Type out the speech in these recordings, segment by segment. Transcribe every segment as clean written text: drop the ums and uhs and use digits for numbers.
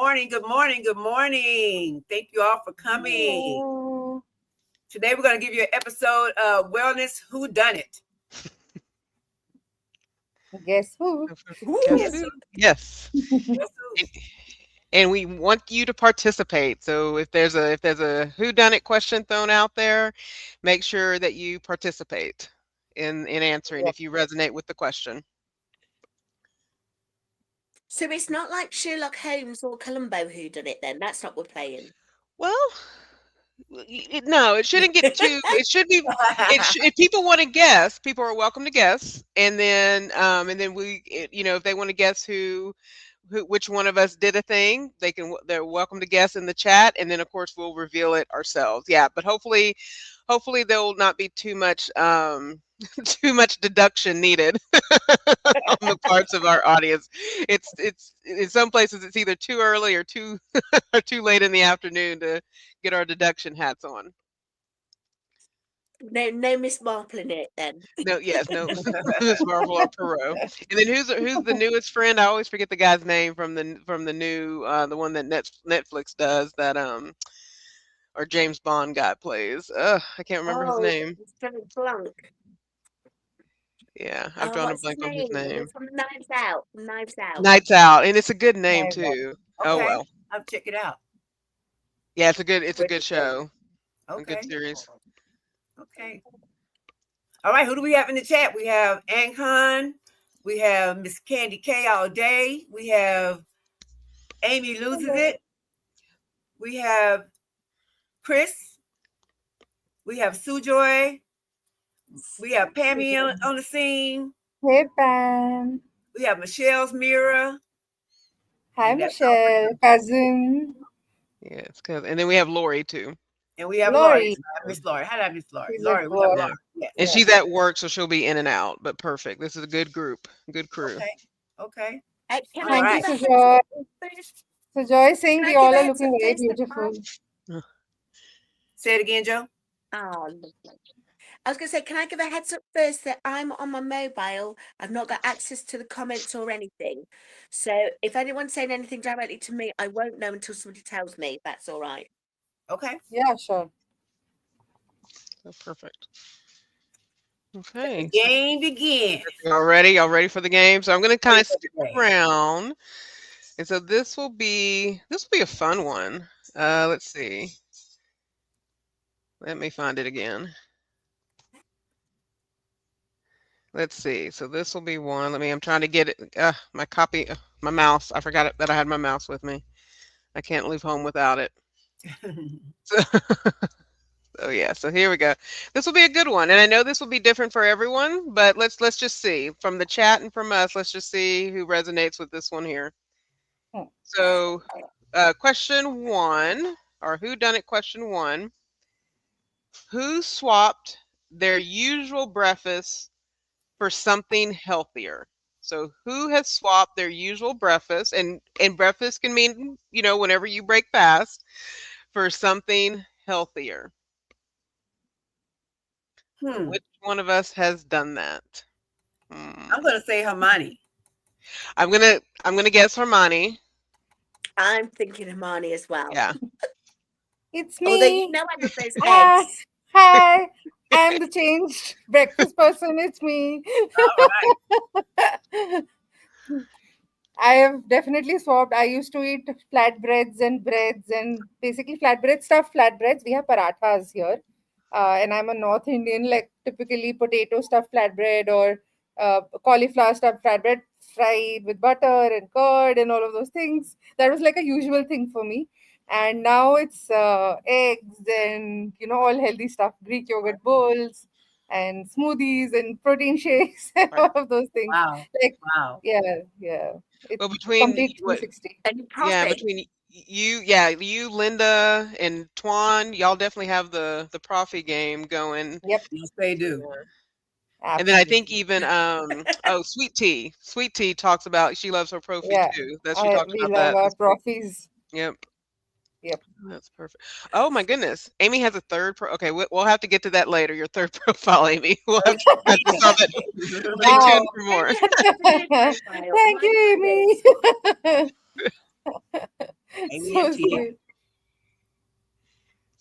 morning. Good morning. Good morning. Thank you all for coming. Hello. Today we're going to give you an episode of Wellness Who Done It. Guess who? Guess who? Yes. Guess who? And we want you to participate. So if there's a whodunit question thrown out there, make sure that you participate in answering if you resonate with the question. So it's not like Sherlock Holmes or Columbo who done it then. That's not what we're playing. Well, no, it shouldn't get too. It should be. If people want to guess, people are welcome to guess, and then if they want to guess which one of us did a thing, they're welcome to guess in the chat, and then of course we'll reveal it ourselves. Yeah, but hopefully there will not be too much too much deduction needed on the parts of our audience. It's in some places it's either too early or too or too late in the afternoon to get our deduction hats on. No Miss Marple in it then. No, yes, no Miss Marvel or Perot. And then who's the newest friend? I always forget the guy's name from the new the one that Netflix does that or James Bond guy plays. I can't remember his name. Blanc. Yeah, I've drawn a blank on his name. From Knives Out. Knives Out. Nights Out, and it's a good name too. Okay. Oh well. I'll check it out. Yeah, it's a good show. Okay. A good series. Okay. All right, who do we have in the chat? We have Ankhan. We have Miss Candy K all day. We have Amy Loses It. We have Chris. We have Sujoy. We have Pammy on the scene. Hey, Pam. We have Michelle's Mirror. Hi, Michelle. Cousin. Yeah, it's good. And then we have Lori too. And we have Lori. Miss Lori. How did I miss Lori? She's Lori, at we have work. Lori. Yes. And she's at work, so she'll be in and out. But perfect. This is a good group, good crew. Okay. Can All I right. give a Sujoy. heads up? Sujoy saying Can I we all give a are heads looking up very first that beautiful. Say it again, Joe. Oh, lovely. I was going to say, can I give a heads up first that I'm on my mobile? I've not got access to the comments or anything. So if anyone's saying anything directly to me, I won't know until somebody tells me. That's all right. Okay. Yeah, sure. Oh, perfect. Okay. Game begins. Y'all ready for the game? So I'm going to kind of skip around. And so this will be a fun one. Let's see. Let me find it again. Let's see. So this will be one. I'm trying to get it. My copy, my mouse. I forgot that I had my mouse with me. I can't leave home without it. So yeah. So here we go. This will be a good one, and I know this will be different for everyone. But let's just see from the chat and from us. Let's just see who resonates with this one here. So, question one, or whodunit question one. Who swapped their usual breakfast for something healthier? So who has swapped their usual breakfast, and breakfast can mean, whenever you break fast, for something healthier? Which one of us has done that? I'm gonna say Himani. I'm gonna guess Himani. I'm thinking Himani as well. Yeah. It's me. Although you know I love those Hi. eggs. Hi. I'm the changed breakfast person. It's me. All right. I have definitely swapped. I used to eat flatbreads and breads and basically flatbread stuff, flatbreads. We have parathas here. And I'm a North Indian, like typically potato stuffed flatbread or cauliflower stuffed flatbread fried with butter and curd and all of those things. That was like a usual thing for me. And now it's eggs and, all healthy stuff, Greek yogurt bowls and smoothies and protein shakes and all of those things. Wow. Like, Wow. yeah. It's Well, between complete what- 360. And yeah, profit. between you, Linda, and Twan, y'all definitely have the profi game going. Yep. Yes, they do. And then I Absolutely. think even Sweet Tea talks about she loves her profi Yeah, too. That she talks we about love that. our profis. Yep. Yep. That's perfect. Oh my goodness, Amy has a third okay, we'll have to get to that later. Your third profile, Amy. We'll have to solve it. Stay Wow. tuned for more. Thank you, Amy. So AMT. sweet.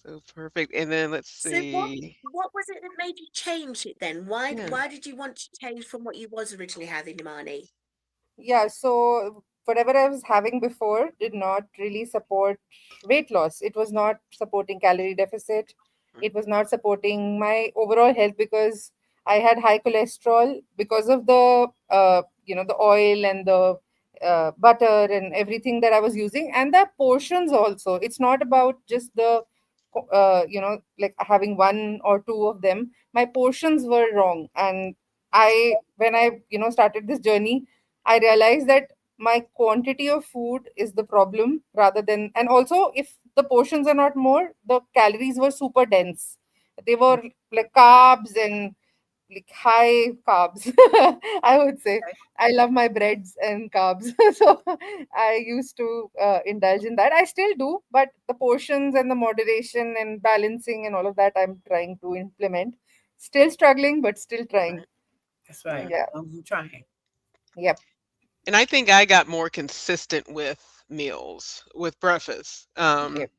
So perfect. And then let's So what see. what was it that made you change it then? Why Yeah. why did you want to change from what you was originally having, Himani? Yeah, so whatever I was having before did not really support weight loss. It was not supporting calorie deficit. Mm, It was not supporting my overall health because I had high cholesterol because of the the oil and the butter and everything that I was using, and the portions also. It's not about just the like having one or two of them. My portions were wrong, and I when I started this journey, I realized that my quantity of food is the problem rather than, and also if the portions are not more, the calories were super dense. They were like carbs and like high carbs. I would say I love my breads and carbs, so I used to indulge in that. I still do, but the portions and the moderation and balancing and all of that I'm trying to implement. Still struggling, but still trying. right, That's right. right. Yeah. I'm trying. Yep. And I think I got more consistent with meals, with breakfast. Yep.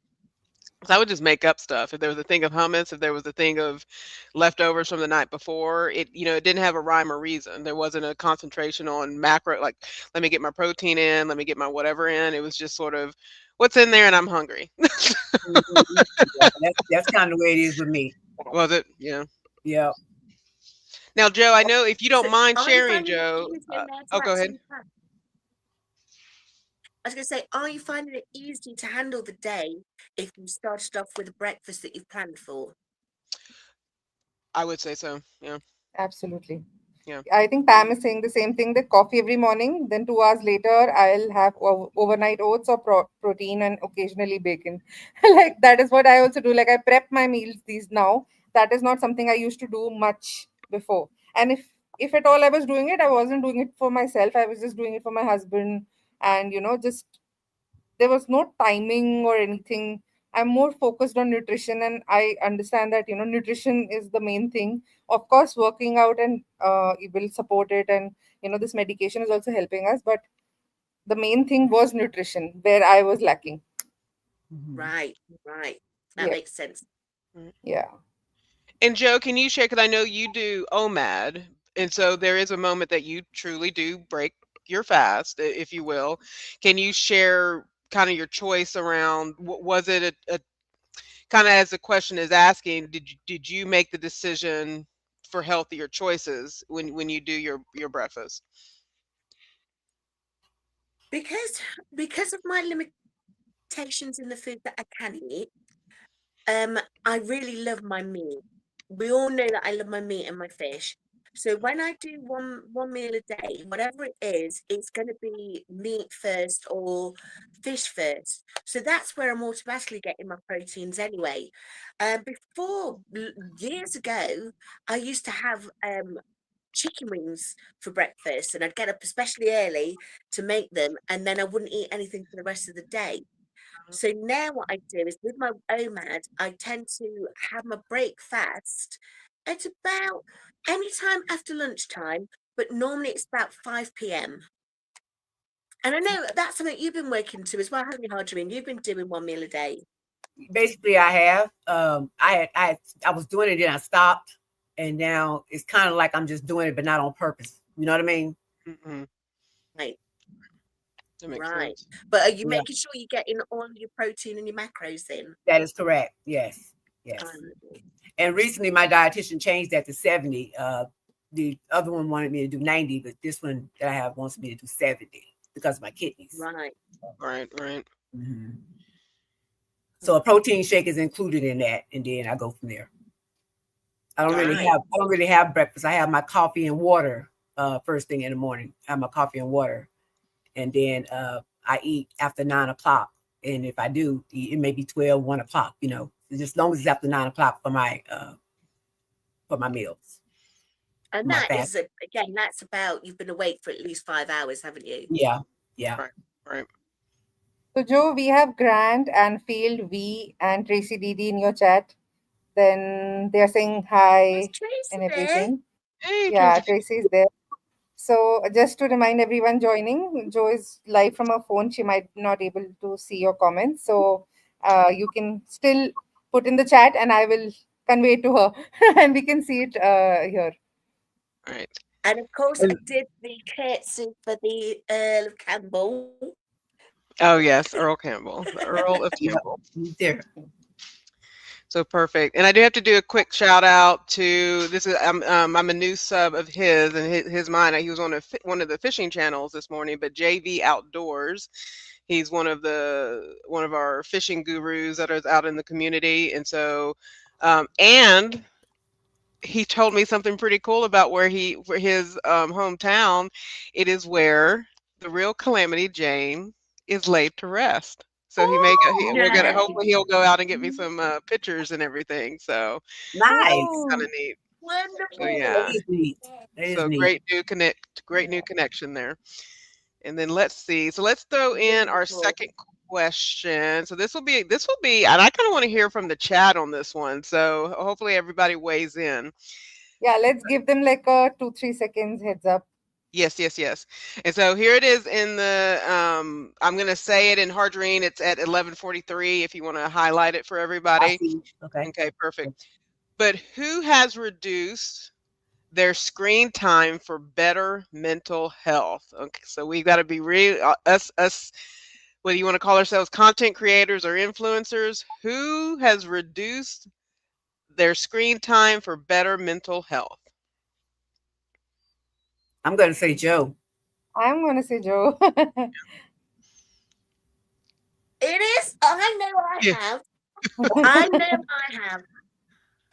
'Cause I would just make up stuff. If there was a thing of hummus, if there was a thing of leftovers from the night before, it didn't have a rhyme or reason. There wasn't a concentration on macro, like, let me get my protein in, let me get my whatever in. It was just sort of what's in there and I'm hungry. Mhm. Yeah, that's kind of the way it is with me. Was it? Yeah. Yeah. Now, Joe, I know if you don't So mind are you sharing, finding it Joe. easy in there Oh, to go ahead. actually plan? I was going to say, are you finding it easy to handle the day if you started off with a breakfast that you've planned for? I would say so. Yeah. Absolutely. Yeah. I think Pam is saying the same thing, that coffee every morning, then 2 hours later, I'll have overnight oats or protein and occasionally bacon. Like, that is what I also do. Like, I prep my meals these now. That is not something I used to do much before. And if at all I was doing it, I wasn't doing it for myself. I was just doing it for my husband. And, just there was no timing or anything. I'm more focused on nutrition, and I understand that nutrition is the main thing. Of course, working out and it will support it, and this medication is also helping us, but the main thing was nutrition where I was lacking. Mhm. Right, right. That Yep. makes sense. Right. Yeah. And Joe, can you share? Because I know you do OMAD, and so there is a moment that you truly do break your fast, if you will. Can you share kind of your choice around? Was it a kind of as the question is asking? Did you make the decision for healthier choices when you do your breakfast? Because of my limitations in the food that I can eat, I really love my meat. We all know that I love my meat and my fish. So when I do one meal a day, whatever it is, it's going to be meat first or fish first. So that's where I'm automatically getting my proteins anyway. Before years ago, I used to have chicken wings for breakfast, and I'd get up especially early to make them, and then I wouldn't eat anything for the rest of the day. So now what I do is with my OMAD, I tend to have my break fast at about any time after lunchtime, but normally it's about 5 p.m. And I know that's something you've been working to as well, haven't you, Harjarene? You've been doing one meal a day. Basically, I have. I was doing it, then I stopped, and now it's kind of like I'm just doing it, but not on purpose. You know what I mean? Mm-hmm. Right, That makes right. sense. But are you Yeah, making sure you're getting all your protein and your macros in? that is correct. Yes, yes. Um, And recently, my dietitian changed that to 70. The other one wanted me to do 90, but this one that I have wants me to do 70 because of my kidneys. right, Right, right. Mhm. So a protein shake is included in that, and then I go from there. Gotcha. right. I don't really have breakfast. I have my coffee and water first thing in the morning. I have my coffee and water, and then I eat after 9 o'clock. And if I do, it may be 12, 1 o'clock. Just as long as it's after 9 o'clock for my meals, for And my that fast. is, again, that's about you've been awake for at least 5 hours, haven't you? Yeah, yeah. Right, right. So, Joe, we have Grant, Anfield, V, and Tracy Didi in your chat. Then they are saying There's hi Tracy and there. everything. Hey, Yeah, Tracy. Tracy is there. So just to remind everyone joining, Jo is live from her phone. She might not able to see your comments. So you can still put in the chat and I will convey it to her and we can see it here. Right. And of course, I And did the curtsy for the Earl of Campbell. Oh yes, Earl Campbell, the Earl of yep, Campbell. he's there. So perfect. And I do have to do a quick shout out to this is I'm a new sub of his and his mine. He was on one of the fishing channels this morning, but JV Outdoors. He's one of our fishing gurus that is out in the community, and so and he told me something pretty cool about where his hometown. It is where the real Calamity Jane is laid to rest. So he may go. We're gonna No. hopefully he'll go out and get me some pictures and everything. So Nice. kind Oh, of neat. So That yeah, Wonderful. is neat. That is so neat. great new connection there. And then let's see. So let's throw in our Wonderful. second question. So this will be, and I kind of want to hear from the chat on this one. So hopefully everybody weighs in. yeah, let's give them like a 2-3 seconds heads up. Yes, yes, yes. And so here it is in the I'm gonna say it in Harjarene. It's at 11:43 if you want to highlight it for I everybody. see. Okay. Okay, perfect. But who has reduced their screen time for better mental health? Okay, so we got to be real us whether you want to call ourselves content creators or influencers, who has reduced their screen time for better mental health? I'm going to say Joe. I'm gonna say Joe. It is. I know I Yeah. have. I know I have.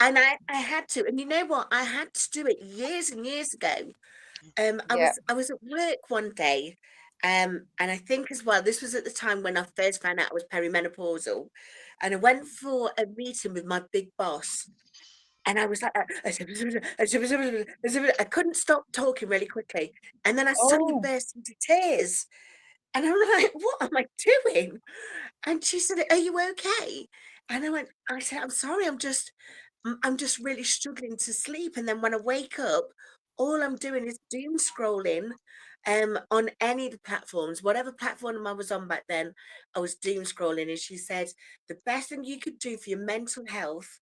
And I had to. And you know what? I had to do it years and years ago. Yeah. I was at work one day, and I think as well, this was at the time when I first found out I was perimenopausal, and I went for a meeting with my big boss, and I was like, I couldn't stop talking really quickly, and then I suddenly Oh, burst into tears, and I'm like, what am I doing? And she said, "Are you okay?" And I said, "I'm sorry, I'm just really struggling to sleep. And then when I wake up, all I'm doing is doom scrolling on any of the platforms, whatever platform I was on back then, I was doom scrolling." And she said, "The best thing you could do for your mental health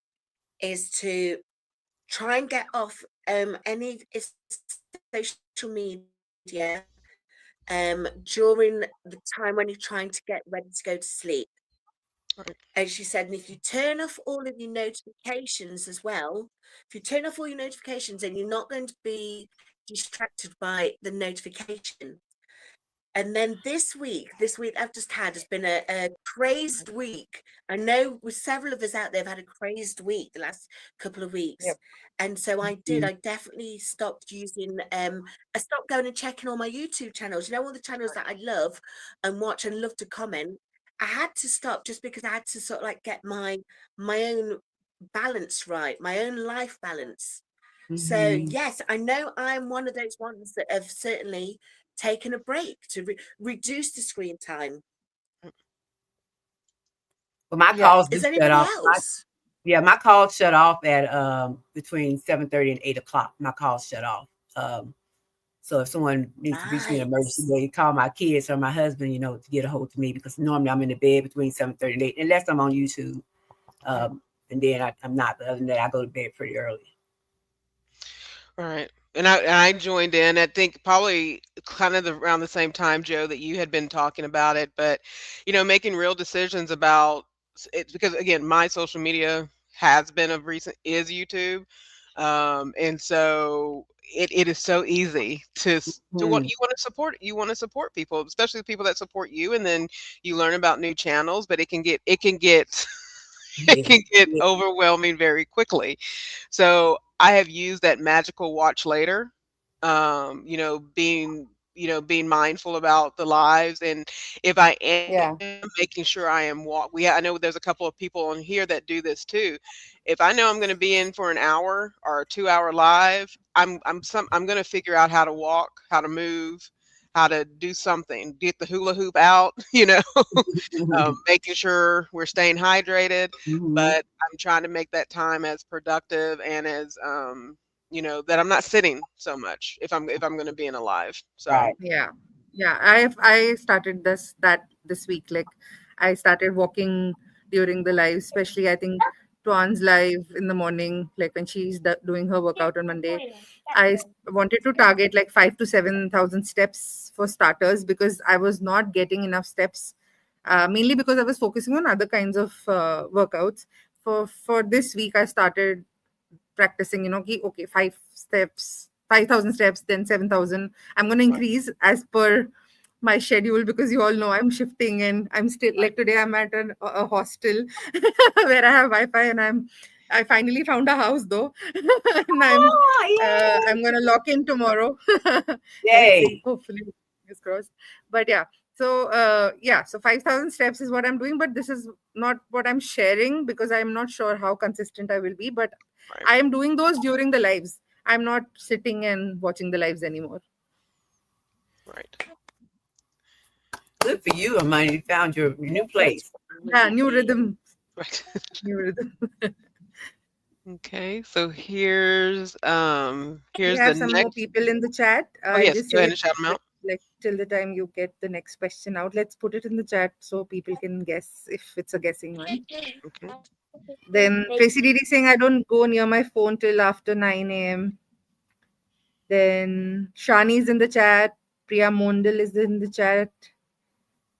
is to try and get off any social media during the time when you're trying to get ready to go to sleep." Right. And she said, "And if you turn off all of your notifications as well, if you turn off all your notifications, then you're not going to be distracted by the notification." And then this week I've just had has been a crazed week. I know with several of us out there have had a crazed week the last couple of weeks. yep. And so Mhm. I definitely stopped using I stopped going and checking all my YouTube channels. You know, all the channels that I love and watch and love to comment. I had to stop just because I had to sort of like get my own balance right, my own life balance. So Mhm. yes, I know I'm one of those ones that have certainly taken a break to reduce the screen time. But my Yeah. calls do Is shut anybody off. else? Yeah, my calls shut off at between 7:30 and 8 o'clock. My calls shut off. Um, so if someone needs to reach me in an emergency, Nice. they call my kids or my husband, to get a hold of me because normally I'm in the bed between 7:30 and 8, unless I'm on YouTube. Um, and then I'm not. But other than that, I go to bed pretty early. Right. And I joined in, I think probably kind of around the same time, Joe, that you had been talking about it, but making real decisions about it because again, my social media has been of recent is YouTube. And so it is so easy to what Hmm. you want to support people, especially the people that support you, and then you learn about new channels, but it can get it Yeah. can get Yeah. overwhelming very quickly. So I have used that magical watch later, being mindful about the lives, and if I am Yeah. making sure I am I know there's a couple of people on here that do this too. If I know I'm going to be in for an hour or a 2 hour live, I'm going to figure out how to walk, how to move, how to do something, get the hula hoop out, making sure we're staying hydrated, Hmm. but I'm trying to make that time as productive and as that I'm not sitting so much if I'm going to be in a live. So Right. Yeah. Yeah. I started this week. Like I started walking during the live, especially I think Tuan's live in the morning, like when she's doing her workout on Monday. Wanted to target like 5 to 7,000 steps for starters because I was not getting enough steps, mainly because I was focusing on other kinds of workouts. For this week, I started practicing, okay, 5,000 steps, then 7,000. I'm going to right, increase as per my schedule because you all know I'm shifting and I'm still like today I'm at a hostel where I have Wi-Fi and I finally found a house though and Oh, I'm gonna lock in tomorrow. Let's yay. see, hopefully, fingers crossed. But yeah, so 5,000 steps is what I'm doing, but this is not what I'm sharing because I'm not sure how consistent I will be. But right, I am doing those during the lives. I'm not sitting and watching the lives anymore. right. Good for you, Hermione. You found your new That's place. yeah, new rhythm, Right. new rhythm. Okay, so We here's the have some more next. people in the chat. Oh I'll yes, just go ahead say and shout them out. like till the time you get the next question out, let's put it in the chat so people can guess if it's a guessing one. Okay. Then Tracy Didi saying I don't go near my phone till after 9 a.m. Then Shani's in the chat. Priya Mondal is in the chat.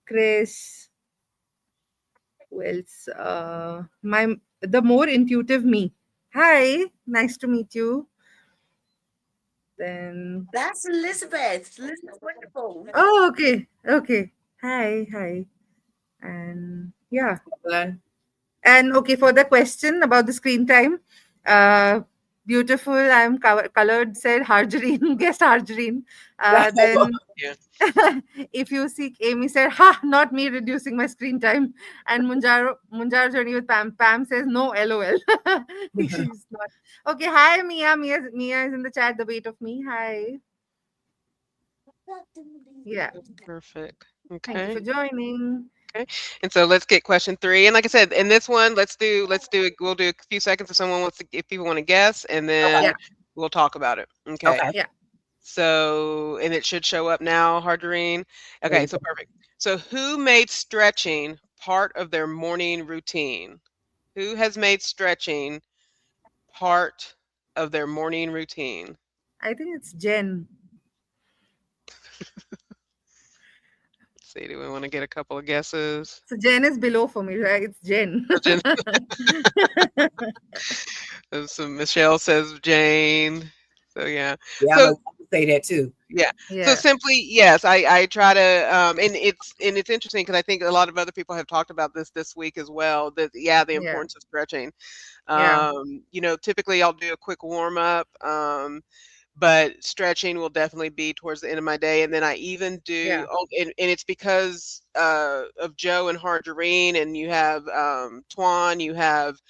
Chris. Who else? My the more intuitive me. Hi, nice to meet you. Then That's Elizabeth. Elizabeth's wonderful. oh, okay, okay. Hi, hi, and yeah. Glenn. And okay, for the question about the screen time, uh, beautiful. I'm colored. Said Harjarene. Guess Harjarene. Then Yeah. if you seek Amy said, "Ha, not me reducing my screen time." And Munjaro journey with Pam. Pam says, "No, lol." She's not. Okay, hi Mia. Mia is in the chat. The weight of me. Hi. Yeah. Perfect. Thank you for Okay. joining. Okay. And so let's get question 3. And like I said, in this one, let's do it. We'll do a few seconds if people want to guess, and Okay. then Yeah. we'll talk about it. Okay. Okay. Yeah. So, and it should show up now, Harjarene. There Okay, we so go. perfect. So who made stretching part of their morning routine? Who has made stretching part of their morning routine? I think it's Jen. Let's see, do we want to get a couple of guesses? So Jen is below for me, right? It's Jen. Oh, Jen, so Michelle says Jane. So yeah. Yeah, I'm So gonna say that too. yeah. So Yeah. simply, yes, I try to and it's interesting because I think a lot of other people have talked about this week as well. That yeah, the Yeah. importance of stretching. Yeah. Typically I'll do a quick warm up. But stretching will definitely be towards the end of my day, and then I even do Yeah. and it's because, of Joe and Harjarene, and you have, Twan, you have,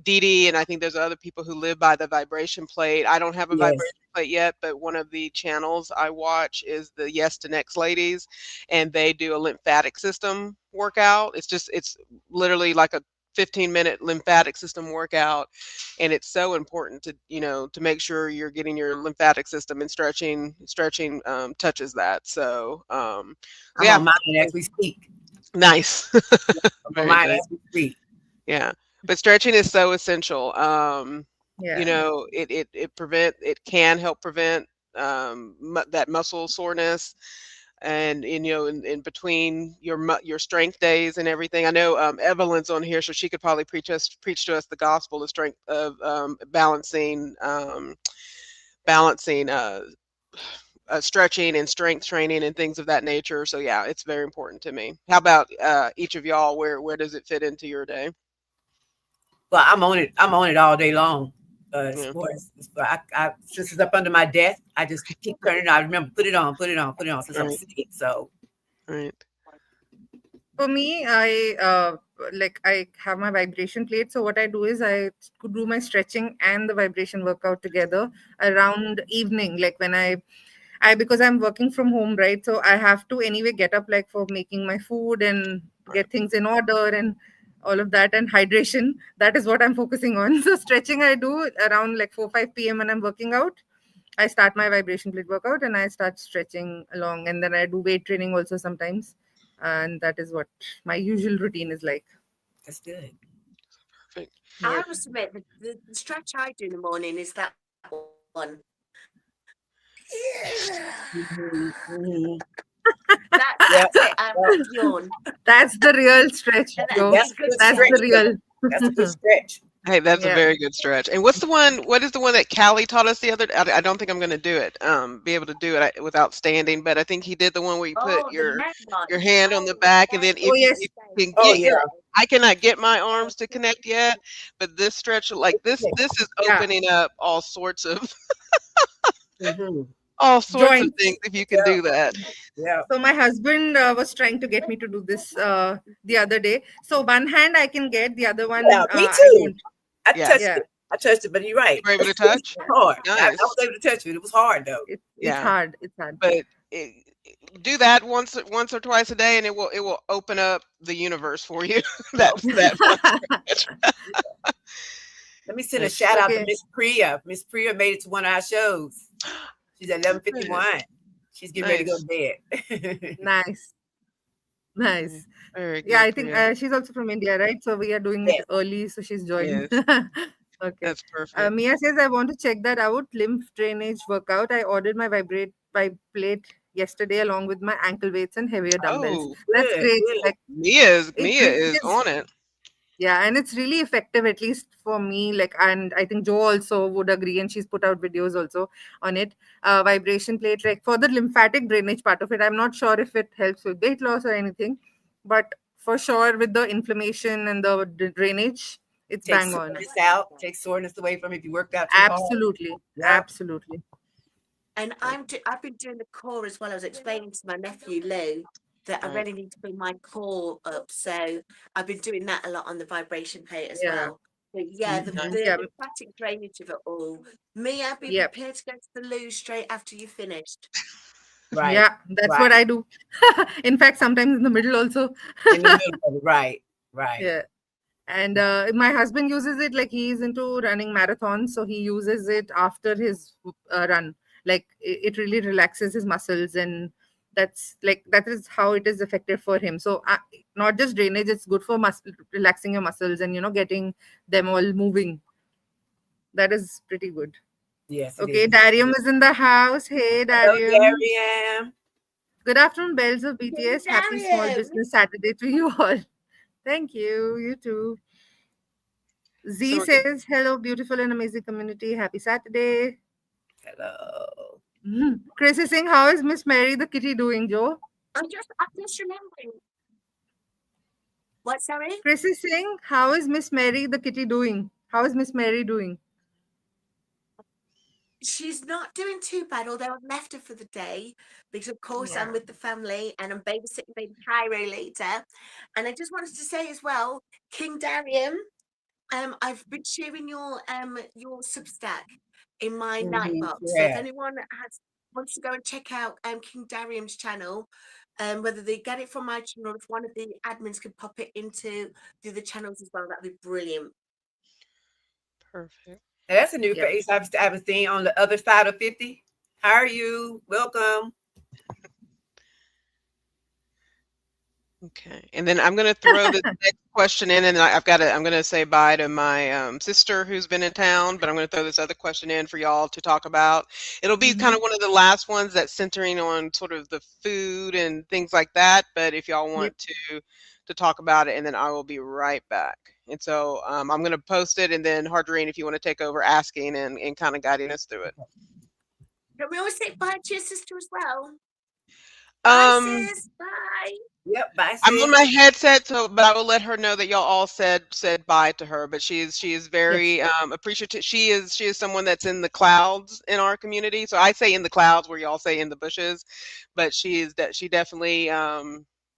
Dee Dee, and I think there's other people who live by the vibration plate. I don't have a Yes. vibration plate yet, but one of the channels I watch is the Yes to Next ladies, and they do a lymphatic system workout. It's literally like a 15-minute lymphatic system workout, and it's so important to make sure you're getting your lymphatic system, and stretching touches that. So I'm yeah. on mine as we speak. Nice. I'm on Very mine nice. as we speak. Yeah, but stretching is so essential. Yeah. It can help prevent that muscle soreness, and in between your strength days and everything. I know Evelyn's on here, so she could probably preach to us the gospel of strength of balancing stretching and strength training and things of that nature. So yeah, it's very important to me. How about each of y'all? Where does it fit into your day? Well, I'm on it. I'm on it all day long. Yeah, Since it's up under my desk, I just keep turning. I remember put it on, put it on, put it on since I'm right, sitting. So right, For me, I have my vibration plate. So what I do is I could do my stretching and the vibration workout together around evening, like when I because I'm working from home, right? So I have to anyway get up like for making my food and right, get things in order and all of that, and hydration. That is what I'm focusing on. So stretching I do around like 4 5 p.m. when I'm working out. I start my vibration plate workout and I start stretching along, and then I do weight training also sometimes. And that is what my usual routine is like. That's good. Perfect. I Yep. must admit, the stretch I do in the morning is that one. Mhm, mhm. Yep, That's it. I'm yep. yawn. That's the real stretch, And Joe. That's that's a a good good That's stretch, the stretch. though. real. That's a good stretch. Hey, that's a Yeah. very good stretch. And what is the one that Callie taught us the other I don't think I'm going to do it, be able to do it without standing, but I think he did the one where you put Oh, the neck your one. hand on the Oh, back, and yes. then Oh yes. if you can Oh, get yeah. your I cannot get my arms to connect yet, but this stretch like this is Yeah. opening up all sorts of Mm-hmm. things Joints. if you can Yeah, do that. yeah. So my husband was trying to get me to do this the other day. So one hand I can get, the other Yeah, one me I too. don't. I Yeah. touched Yeah. it. I touched it, but you're right. You're able to It's touch? hard. I was Nice. able to touch it. It was hard, though. It's Yeah. hard. It's hard. But do that once or twice a day, and it will open up the universe for you. That one stretch. Let me send a That's shout out to Okay. Miss Priya. Miss Priya made it to one of our shows. She's at good. 11:51. She's getting ready to go Nice. to bed. Nice. Very, Nice. very Yeah, good, I think Priya. she's also from India, right? So we are doing it Yes. early, so she's joined. Yes, Okay. that's perfect. Mia says, I want to check that out. Lymph drainage workout. I ordered my vibrate yesterday along with my ankle weights and heavier dumbbells. Oh, That's Good, great. good. Like Mia it is is, on it. yeah, and it's really effective, at least for me. Like, and I think Joe also would agree, and she's put out videos also on it. Vibration plate, like for the lymphatic drainage part of it. I'm not sure if it helps with weight loss or anything, but for sure with the inflammation and the drainage, it's Take bang on. soreness out. Take soreness away from it if you worked out too hard. Absolutely, Yep. absolutely. And I've been doing the core as well. I was explaining to my nephew Lou that I Right. really need to bring my core up. So I've been doing that a lot on the vibration plate as Yeah. well. But yeah, the, Nice. the Yeah. lymphatic drainage of it all. Mia, be Yep. prepared to go to the loo straight after you finished. Right. Yeah. That's what Right. I do. In fact, sometimes in the middle also. In the middle of it. Right. Right. Yeah. And my husband uses it, like he's into running marathons, so he uses it after his run. Like it really relaxes his muscles, and that's like that is how it is effective for him. So not just drainage, it's good for relaxing your muscles and getting them all moving. That is pretty good. Yes, it Okay, is. Darium is in the house. Hey, Hello, Darium. Darian. Good afternoon, bells of Hey, BTS. Happy Small Dario! Business Saturday to you all. Thank you. You too. So Z we're good. says, hello, beautiful and amazing community. Happy Saturday. Hello. Chris is saying, how is Miss Mary the kitty doing, Joe? I'm just remembering. What, sorry? Chris is saying, how is Miss Mary the kitty doing? How is Miss Mary doing? She's not doing too bad, although I've left her for the day because, of course, Yeah. I'm with the family and I'm babysitting baby Cairo later. And I just wanted to say as well, King Darium, I've been sharing your Substack in my night Mm-hmm. box. So if Yeah. anyone wants to go and check out King Darium's channel, whether they get it from my channel, if one of the admins could pop it into the other channels as well, that'd be brilliant. Perfect. Now, that's a new Yep. face I haven't seen on the other side of 50. How are you? Welcome. Okay. And then I'm going to throw the next question in, and I'm going to say bye to my sister who's been in town, but I'm going to throw this other question in for y'all to talk about. It'll be kind of one of the last ones that's centering on sort of the food and things like that. But if y'all want to talk about it, and then I will be right back. And so I'm going to post it, and then Harjarene, if you want to take over asking and kind of guiding us through it. Can we always say bye to your sister as well? Bye, Um, sis. Bye. Yep. Bye, I'm on sis. my headset, but I will let her know that y'all all said bye to her. But she is very Yes. appreciative. She is someone that's in the clouds in our community. So I say in the clouds where y'all say in the bushes, but she definitely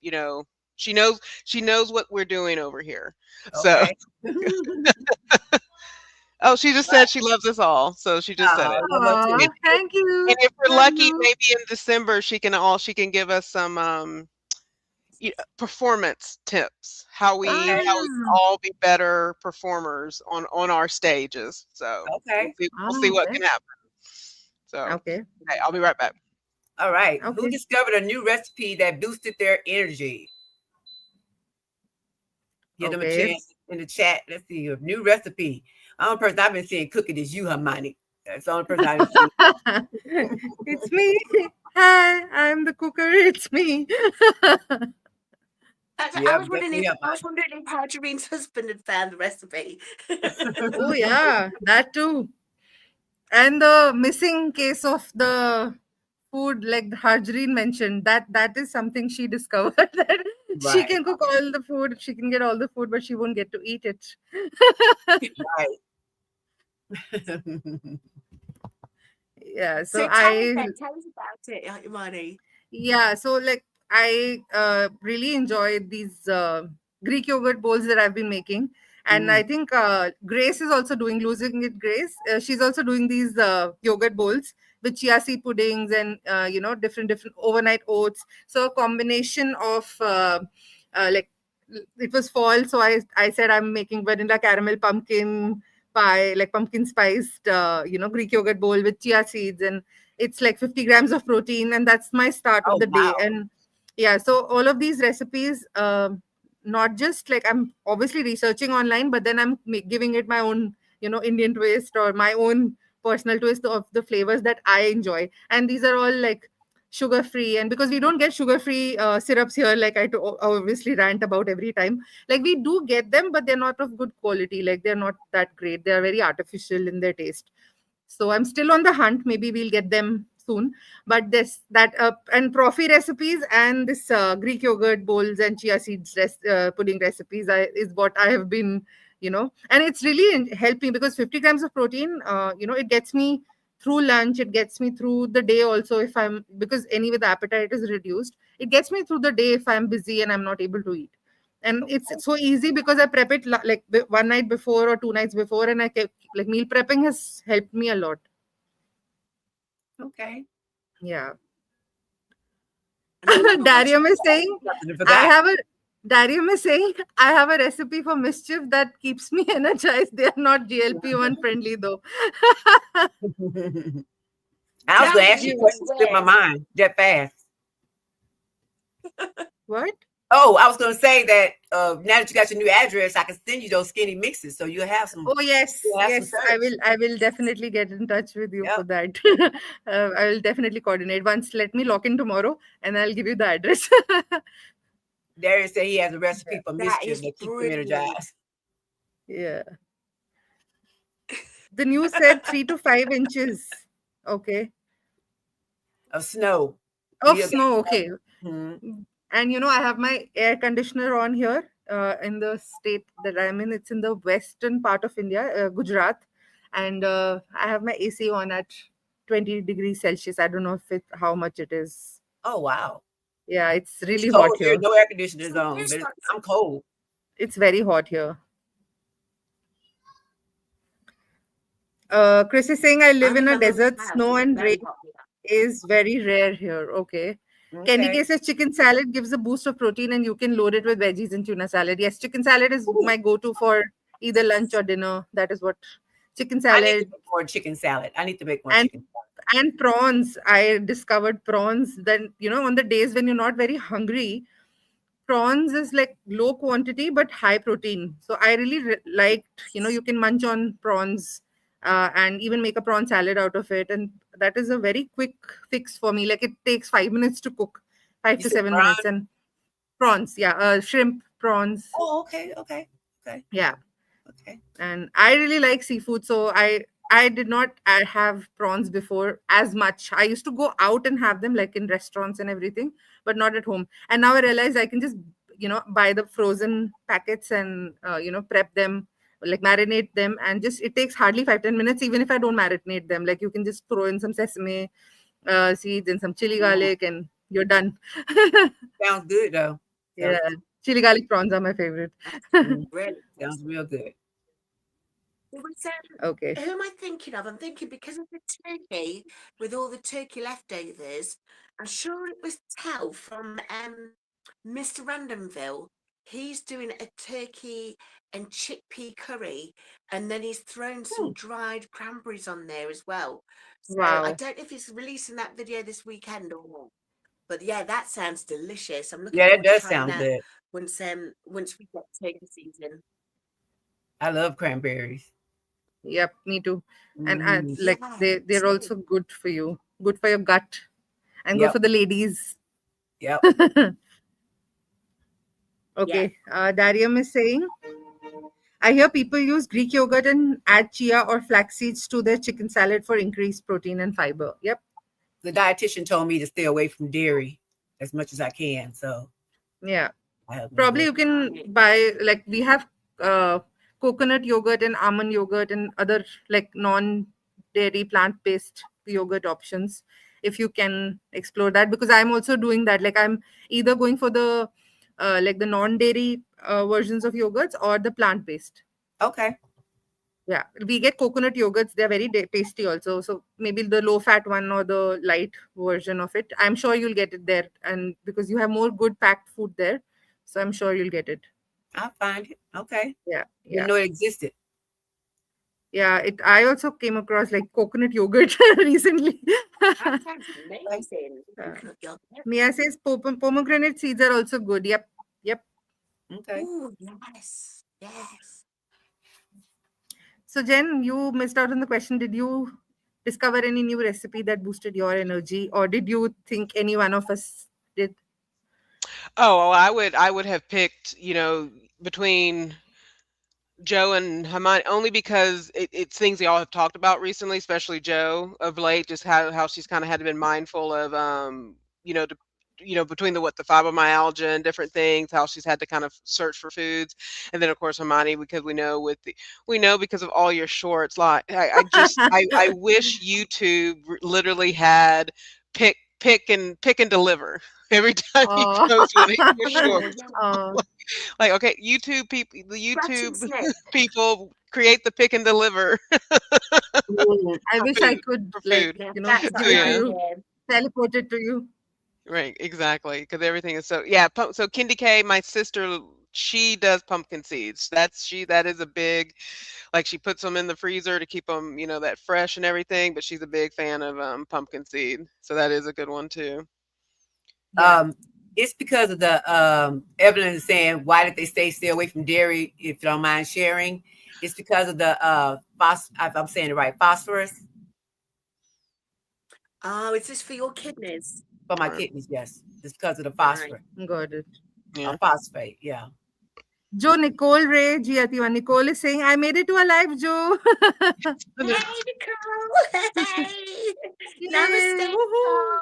you know she knows what we're doing over here. So Okay. oh, she just said she loves us all. So she just said Oh, it. love her Aw, too. thank you. And if we're Love lucky, you. maybe in December she can give us some performance tips, how we Okay. can Ah, all be better performers on our stages. So Okay. we'll see what okay. can happen. So Okay. okay, I'll be right back. All right. Who Okay. discovered a new recipe that boosted their energy? Give them a Okay. chance in the chat. Let's see a new recipe. The only person I've been seeing cooking is you, Himani. That's the only person I've seen. It's me. Hi, I'm the cooker. It's me. Yeah, I definitely was wondering if Harjarene's husband had found the recipe. Oh, Himani. yeah, that too. And the missing case of the food, like Harjarene mentioned, that is something she discovered that she Right, can cook all the food, she can get all the food, but she won't get to eat it. right. Yeah, So so tell us about it, Himani. yeah, so like I really enjoy these Greek yogurt bowls that I've been making. And Mm. I think Grace is also doing losing it. Grace, she's also doing these yogurt bowls with chia seed puddings and different overnight oats. So a combination of like it was fall, so I said I'm making vanilla caramel pumpkin pie, like pumpkin spiced Greek yogurt bowl with chia seeds, and it's like 50 grams of protein, and that's my start of Oh the day. wow. And yeah, so all of these recipes, not just like I'm obviously researching online, but then I'm giving it my own Indian twist or my own personal twist of the flavors that I enjoy. And these are all like sugar free, and because we don't get sugar free syrups here, like obviously rant about every time, like we do get them, but they're not of good quality, like they're not that great, they're very artificial in their taste. So I'm still on the hunt. Maybe we'll get them soon. But this that and profi recipes and this Greek yogurt bowls and chia seeds pudding recipes is what I have been, and it's really helping because 50 grams of protein, it gets me through lunch. It gets me through the day also if I'm, because anyway the appetite is reduced. It gets me through the day if I'm busy and I'm not able to eat. And it's so easy because I prep it like one night before or 2 nights before, and I kept like meal prepping has helped me a lot. Okay. Yeah. And I never watched Darium is saying, Nothing to I forgot. have a Darium is saying, I have a recipe for mischief that keeps me energized. They are not GLP-1 friendly though. I was now gonna that ask you you a You question, slip my win. mind that fast. what? Oh, I was gonna say that now that you got your new address, I can send you those skinny mixes, so Oh yes, you'll have some yes. I will. serves. I will definitely get in touch with you for Yep. that. I will definitely coordinate. Once, let me lock in tomorrow, and I'll give you the address. Darius said he has a recipe for That mischief is that keeps him brilliant. energized. Yeah. The news said 3 to 5 inches. Okay. Of snow. Of We got snow. Okay. mhm. And I have my air conditioner on here in the state that I'm in. It's in the western part of India, Gujarat, and I have my AC on at 20 degrees Celsius. I don't know if how much it is. Oh wow. Yeah, it's It's really hot cold here. here. No air conditioners So on, here's but what's I'm cold. It's very hot here. Chris is saying I live I'm in in a my mum's desert. house. Snow It's and rain very hot here. is very rare here. Okay. Candy Okay. K says chicken salad gives a boost of protein and you can load it with veggies and tuna salad. Yes, chicken salad is Ooh, my go-to for either lunch or dinner. That is what chicken I need to salad make more chicken salad. I need to make more and chicken and prawns. I discovered prawns. Then on the days when you're not very hungry, prawns is like low quantity but high protein. So I really liked, you can munch on prawns and even make a prawn salad out of it. And that is a very quick fix for me. Like it takes 5 minutes to cook, five You to said seven prawn? minutes. And prawns, yeah, shrimp, prawns, Oh, okay, okay, okay, yeah. okay. And I really like seafood, so I did not have prawns before as much. I used to go out and have them like in restaurants and everything, but not at home. And now I realize I can just buy the frozen packets and prep them, like marinate them, and just it takes hardly 5-10 minutes. Even if I don't marinate them, like you can just throw in some sesame seeds and some chili Mm, garlic, and you're done. sounds good though. Yeah, Sounds chili garlic prawns are my favorite. That's mm, brilliant. sounds real good. It was, Okay. who am I thinking of? I'm thinking because of the turkey, with all the turkey leftovers. I'm sure it was Tell from Mr. Randomville, he's doing a turkey and chickpea curry, and then he's thrown some Hmm. dried cranberries on there as well. So I Wow. don't know if he's releasing that video this weekend or not. But yeah, that sounds delicious. I'm looking Yeah, that forward to does trying sound that good. once we get turkey season. I love cranberries. Yep, me too. And Mm, like Yeah, they're same. also good for you, good for your gut, and good yep, for the ladies. yep. Yeah. Okay, Darium is saying, I hear people use Greek yogurt and add chia or flax seeds to their chicken salad for increased protein and fiber. Yep. The dietitian told me to stay away from dairy as much as I can, so Yeah. I have been Probably doing. you can buy, like, we have uh, coconut yogurt and almond yogurt and other like non dairy plant based yogurt options, if you can explore that, because I'm also doing that. Like, I'm either going for the like the non dairy versions of yogurts or the plant based. Okay, Yeah, we get coconut yogurts. They're very tasty also. So maybe the low fat one or the light version of it. I'm sure you'll get it there, and because you have more good packed food there, so I'm sure you'll get it. I'll find it. Okay, Yeah, didn't yeah, know it existed. yeah. It. I also came across like coconut yogurt recently. That sounds Okay, amazing. uh, Coconut yogurt. Mia says pomegranate seeds are also good. Yep, yep. okay. Oh, yes. Yes. So Jen, you missed out on the question. Did you discover any new recipe that boosted your energy, or did you think any one of us did? Oh, well, I would have picked, between Joe and Himani, only because it's things they all have talked about recently, especially Joe of late, just how she's kind of had to been mindful of, you know, to, between the fibromyalgia and different things, how she's had to kind of search for foods, and then of course Himani, because we know because of all your shorts. Like I wish YouTube literally had pick and deliver every time you Oh. post one of your Oh, shorts. yeah. Oh, Like, okay, YouTube people, the Scratch and YouTube snip. people create the pick and deliver I for wish I food, could, for like, food. Now you know, that's give what I So it to like yeah, to you, hear. teleport it to you. right, exactly, because everything is so yeah. So Kindy K, my sister, she does pumpkin seeds. That is a big, like, she puts them in the freezer to keep them, that fresh and everything. But she's a big fan of pumpkin seed, so that is a good one too. Yeah. It's because of the Evelyn is saying why did they stay away from dairy if you don't mind sharing. It's because of the if I'm saying it right, phosphorus Oh, is this for your kidneys? for my Right. kidneys. Yes, it's because of the Right. phosphorus, Got it. Yeah. phosphate. Yeah. Joe Nicole Ray Giativa. Nicole is saying, I made it to a live, Joe. And Hey, then- Nicole. Hey. Yay! Namaste, Woohoo!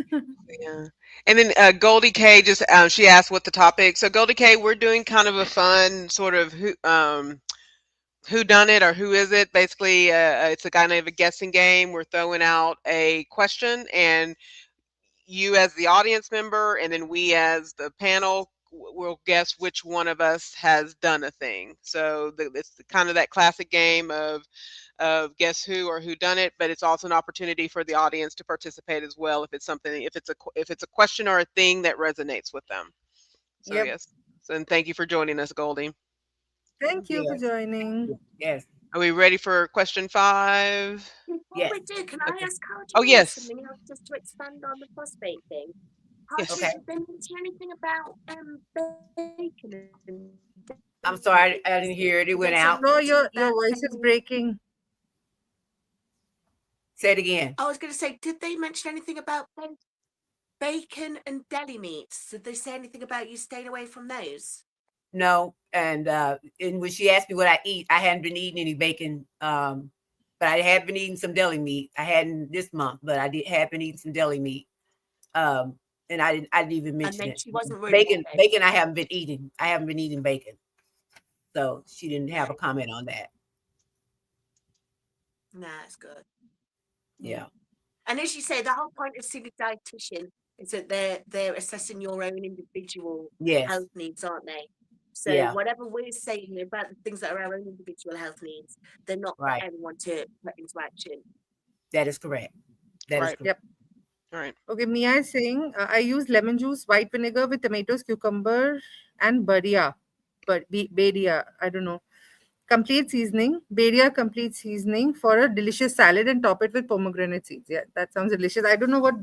Nicole. Yeah. And then Goldie K just she asked what the topic. So Goldie K, we're doing kind of a fun sort of who done it or who is it. Basically, it's a kind of a guessing game. We're throwing out a question, and you as the audience member, and then we as the panel will guess which one of us has done a thing. So it's kind of that classic game of guess who or who done it, but it's also an opportunity for the audience to participate as well if it's something, if it's a question or a thing that resonates with them. So Yep. yes. So, and thank you for joining us, Goldie. Thank you for Yes. joining. Yes. Are we ready for question 5? Before Yes. we do, can I Okay. ask Oh Harjarene yes. something else just to expand on the phosphate thing? Yes. Okay. Harjarene, did they mention anything about bacon and deli I'm meats? sorry, I didn't hear it. It Did they went say out. No, anything your about voice is breaking. Say it again. I was going to say, did they mention anything about bacon and deli meats? Did they say anything about you staying away from those? No, and when she asked me what I eat, I hadn't been eating any bacon. But I had been eating some deli meat. I hadn't this month, but I did have been eating some deli meat. Um, and I didn't even And mention then it. she wasn't really Bacon, bothered. bacon. I haven't been eating. I haven't been eating bacon, so she didn't have a comment on that. Nah, it's good. Yeah. And as you say, the whole point of seeing a dietitian is that they're assessing your own individual Yes. health needs, aren't they? So Yeah. whatever we're saying about the things that are our own individual health needs, they're not for Right. everyone to put into action. That is correct. That is Right. correct. Yep. Right. Okay, Mia is saying I use lemon juice, white vinegar with tomatoes, cucumber, and badia. But badia, I don't know. Complete seasoning, badia complete seasoning for a delicious salad and top it with pomegranate seeds. Yeah, that sounds delicious. I don't know what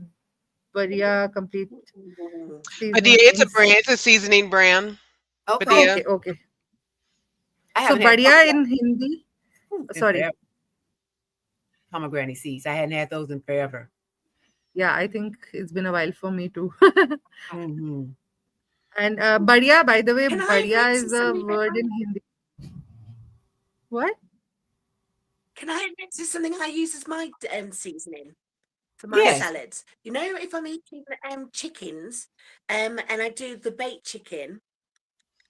badia complete Mm. Padilla, seasoning it's a means. brand. It's a seasoning brand. Okay. Padilla. Okay, okay. I So haven't had badia in Hindi. in Sorry. forever. Pomegranate seeds. I hadn't had those in forever. Yeah, I think it's been a while for me too. Hmm. And badia, by the way, Can I badia admit to is a something? word in Hindi. What? Can I admit to something I use as my seasoning for my Yes. salads? You know, if I'm eating chickens, and I do the baked chicken,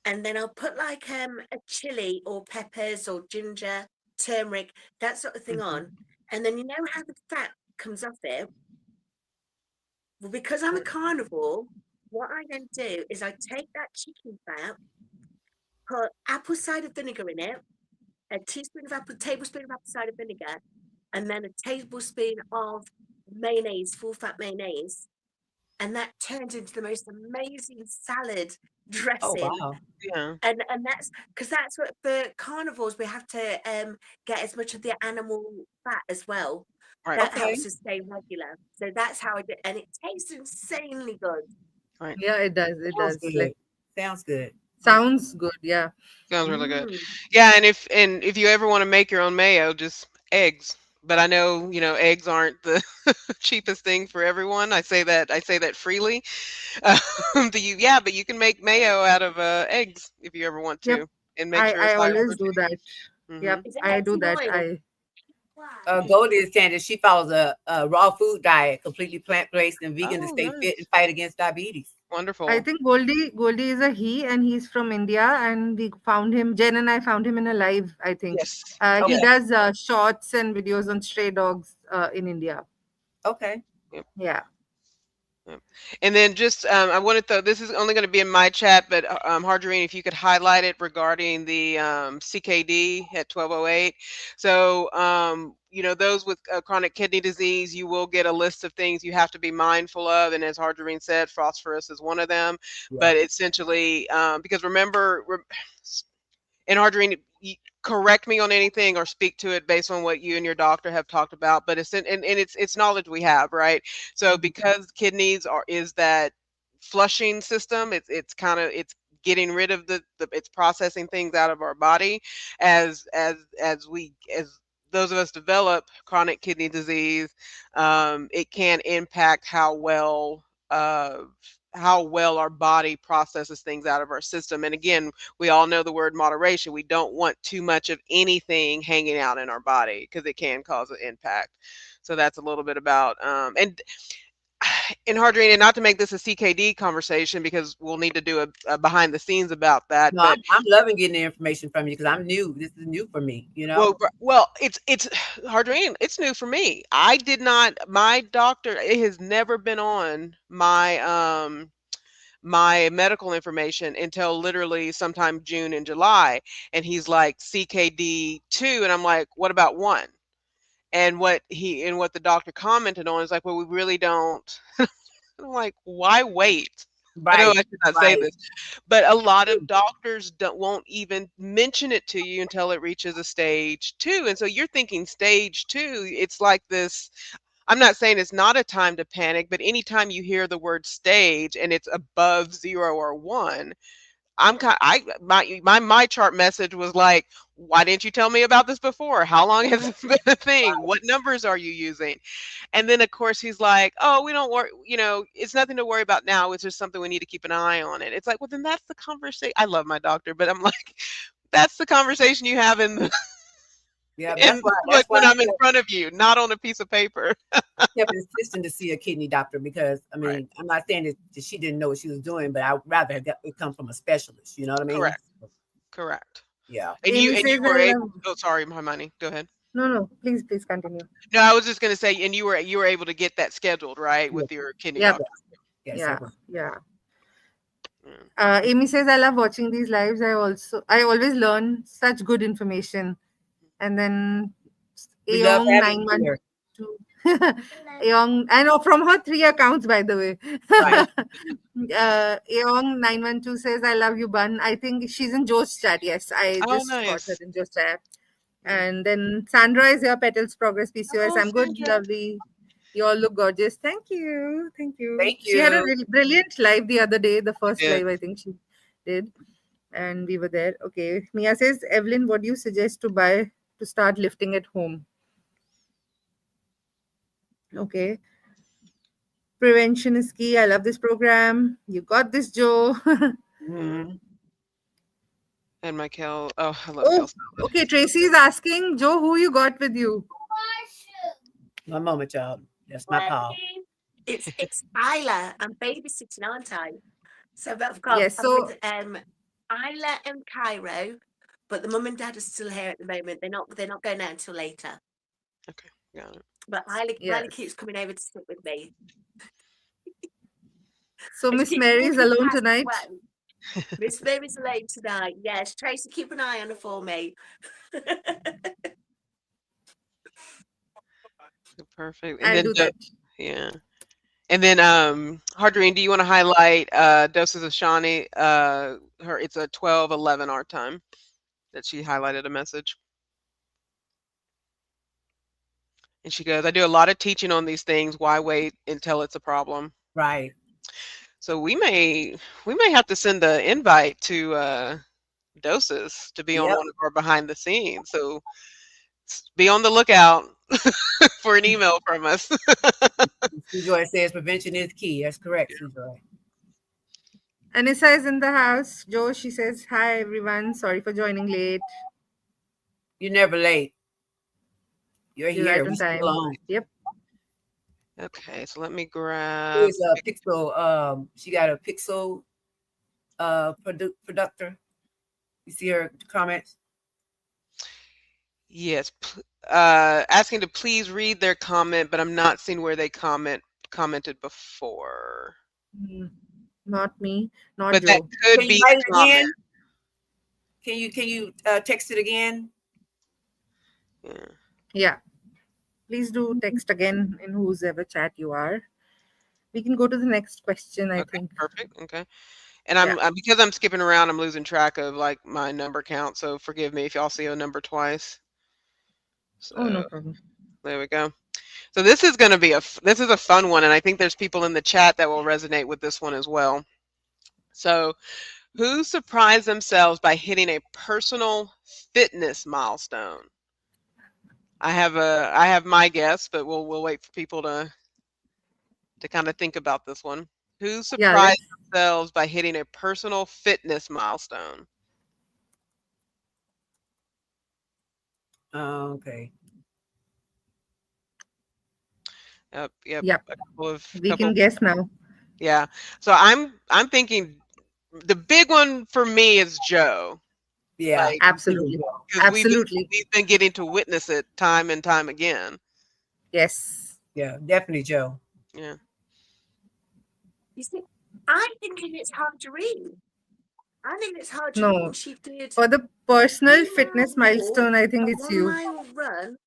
and then I'll put like a chili or peppers or ginger, turmeric, that sort of thing on, Mhm. and then you know how the fat comes off it. Well, because I'm a carnivore, what I then do is I take that chicken fat, put apple cider vinegar in it, a tablespoon of apple cider vinegar, and then a tablespoon of mayonnaise, full fat mayonnaise, and that turns into the most amazing salad Oh dressing. wow. Yeah. And that's because that's what for carnivores we have to get as much of the animal fat as well. Right. That Okay. helps us stay regular. So that's how I do, and it tastes insanely good. Right. Yeah, it does. It Sounds does. Like good. Sounds good. sounds good. Yeah. Sounds really good. Mm. Yeah, and if you ever want to make your own mayo, just eggs. But I know, eggs aren't the cheapest thing for everyone. I say that freely. But you can make mayo out of eggs if you ever want Yep. to, and make sure I it's higher always do protein. that. Hmm. Yep. Is it I eggs do in that. oil? I Goldie is saying that she follows a raw food diet, completely plant based and vegan to Oh, stay fit and nice, fight against diabetes. I wonderful. think Goldie is a he, and he's from India, and we found him. Jen and I found him in a live. I think Yes. he Okay. Okay. does shorts and videos on stray dogs in India. Okay. Yeah. Yep. And then just I wanted to. This is only going to be in my chat, but Harjarene, if you could highlight it regarding the CKD at 1208. So those with chronic kidney disease, you will get a list of things you have to be mindful of, and as Harjarene said, phosphorus is one of them. Yeah. But essentially, because remember, and Harjarene, correct me on anything or speak to it based on what you and your doctor have talked about. But it's knowledge we have, right? So Mhm. because kidneys is that flushing system, it's getting rid of it's processing things out of our body as those of us develop chronic kidney disease. It can impact uh, how well our body processes things out of our system. And again, we all know the word moderation. We don't want too much of anything hanging out in our body because it can cause an impact. So that's a little bit about and Hardrine, and not to make this a CKD conversation because we'll need to do a behind the scenes about that. No, But I'm loving getting the information from you because I'm new. This is new for me, you know? well, it's Hardrine. It's new for me. I did not. My doctor. It has never been on my medical information until literally sometime June and July. And he's like CKD2. And I'm like, what about one? And what the doctor commented on is like, well, we really don't. I'm like, why wait? I know I Right. should not say Right. this, but a lot of doctors won't even mention it to you until it reaches a stage two. And so you're thinking stage two, it's like this. I'm not saying it's not a time to panic, but anytime you hear the word stage and it's above 0 or 1, I'm kind I my chart message was like, "Why didn't you tell me about this before? How long has this been a thing? What numbers are you using?" And then of course he's like, "Oh, we don't worry, it's nothing to worry about now. It's just something we need to keep an eye on." It. It's like, well, then that's the conversation. I love my doctor, but I'm like, that's the conversation you have in the Yeah. in the book That's why when I I'm in front of you, not on a piece of paper. kept insisting to see a kidney doctor because I Right. mean, I'm not saying that she didn't know what she was doing, but I'd rather have it come from a specialist. You know what I mean? Correct. Correct. Yeah. And you Amy and you says were I able. love. Oh, sorry, my money. Go ahead. No. Please continue. No, I was just going to say, and you were able to get that scheduled, right, Yes. with your kidney Yep. doctor. Yes, I Yeah. was. Yeah. Mm. Amy says I love watching these lives. I always learn such good information. And then We love Aong having you 912. here. Young, and from her 3 accounts, by the way. Right. Young 912 says, "I love you, Bun." I think she's in Joe's chat. Yes, I Oh, just got her nice. in Joe's chat. Mm. And then Sandra is here. Petals Progress PCOS. Oh, I'm good, Sandra. lovely. You all look gorgeous. Thank you. Thank you. Thank She had a you. brilliant live the other day, the first Did. live I think she did. And we were there. Okay. Mia says, Evelyn, what do you suggest to buy to start lifting at home? Okay. Prevention is key. I love this program. You got this, Joe. Mhm. And my kale. Oh, I love Oh, kale salad. okay. Tracy is asking, Joe, who you got with you? One moment, y'all. That's my paw. It's Isla. I'm babysitting, aren't I? So Yes. I'm with So, Isla and Cairo, but the mum and dad are still here at the moment. They're not going out until later. Okay, got it. But Isla yes. keeps coming over to sit with me. So, And she Miss keeps Mary is walking alone past tonight. the way. Miss Mary's late tonight. Yes, Tracy, keep an eye on her for me. Perfect. And I'll then do that. yeah. And then Harjarene, do you want to highlight doses of Shawnee? It's a 12:11 our time that she highlighted a message. And she goes, I do a lot of teaching on these things. Why wait until it's a problem? Right. So we may have to send an invite to doses to be on Yep. one of our behind the scenes. So be on the lookout for an email from us. Joy says prevention is key. That's correct, Joy. Anissa is in the house. Joe, she says, hi, everyone. Sorry for joining late. You're never late. You're You're here. right We on still time. on. Yep. Okay, so let me grab. Here's a Pixel. She got a Pixel producer. You see her comments? Yes, asking to please read their comment, but I'm not seeing where they commented before. Not me, not But that Joe. could Can you be write the it comment. again? Can you text it again? Yeah. Yeah. Please do text again in whose ever chat you are. We can go to the next question, I Okay, think. perfect. Okay. And Yeah. I'm because I'm skipping around, I'm losing track of like my number count. So forgive me if y'all see a number twice. Oh, no So problem. there we go. So this is going to be this is a fun one, and I think there's people in the chat that will resonate with this one as well. So, who surprised themselves by hitting a personal fitness milestone? I have my guess, but we'll wait for people to kind of think about this one. Who Yeah, surprised themselves by hitting a personal fitness milestone? Okay. Yep. yeah. A We couple. can guess now. Yeah. So I'm thinking the big one for me is Joe. Yeah. Like, Absolutely. because Absolutely. we've been getting to witness it time and time again. Yes. Yeah, definitely Joe. Yeah. You see, I'm thinking it's Harjarene. I think it's Harjarene. No. She did For the personal 3 fitness mile walk, milestone, I think a it's 1 you. mile run,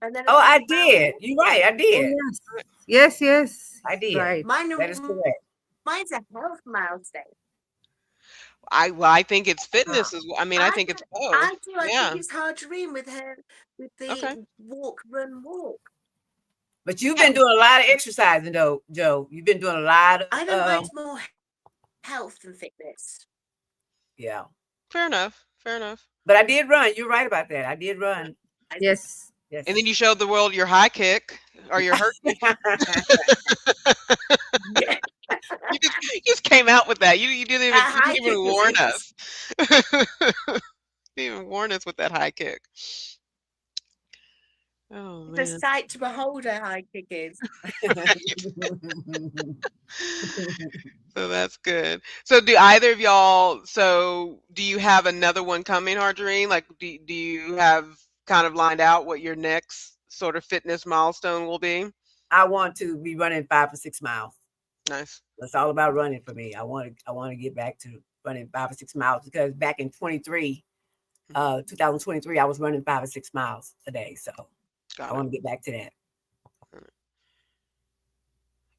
and then a Oh, I 3 mile did. walk. You're right. I Oh, did. yes. Yes, yes. I did. Right. That is correct. Mine's a health milestone. I think it's fitness as well. I mean, I think it's both. I do. I Yeah. think it's Harjarene with the Okay. walk, run, walk. But you've been doing a lot of exercising, though, Joe. You've been doing a lot of. I know mine's more health than fitness. Yeah. Fair enough. Fair enough. But I did run. You're right about that. I did run. Yes. Yes. And then you showed the world your high kick or your hurt kick. Yeah. You just came out with that. You didn't even High kick was warn it. us. You didn't even warn us with that high kick. Oh The man. sight to behold a high kick is. So that's good. So do either of y'all, so do you have another one coming, Harjarene? Like do you have kind of lined out what your next sort of fitness milestone will be? I want to be running 5 or 6 miles. Nice. It's all about running for me. I want to get back to running 5 or 6 miles because back in 2023, I was running 5 or 6 miles a day. So I want to get back to that.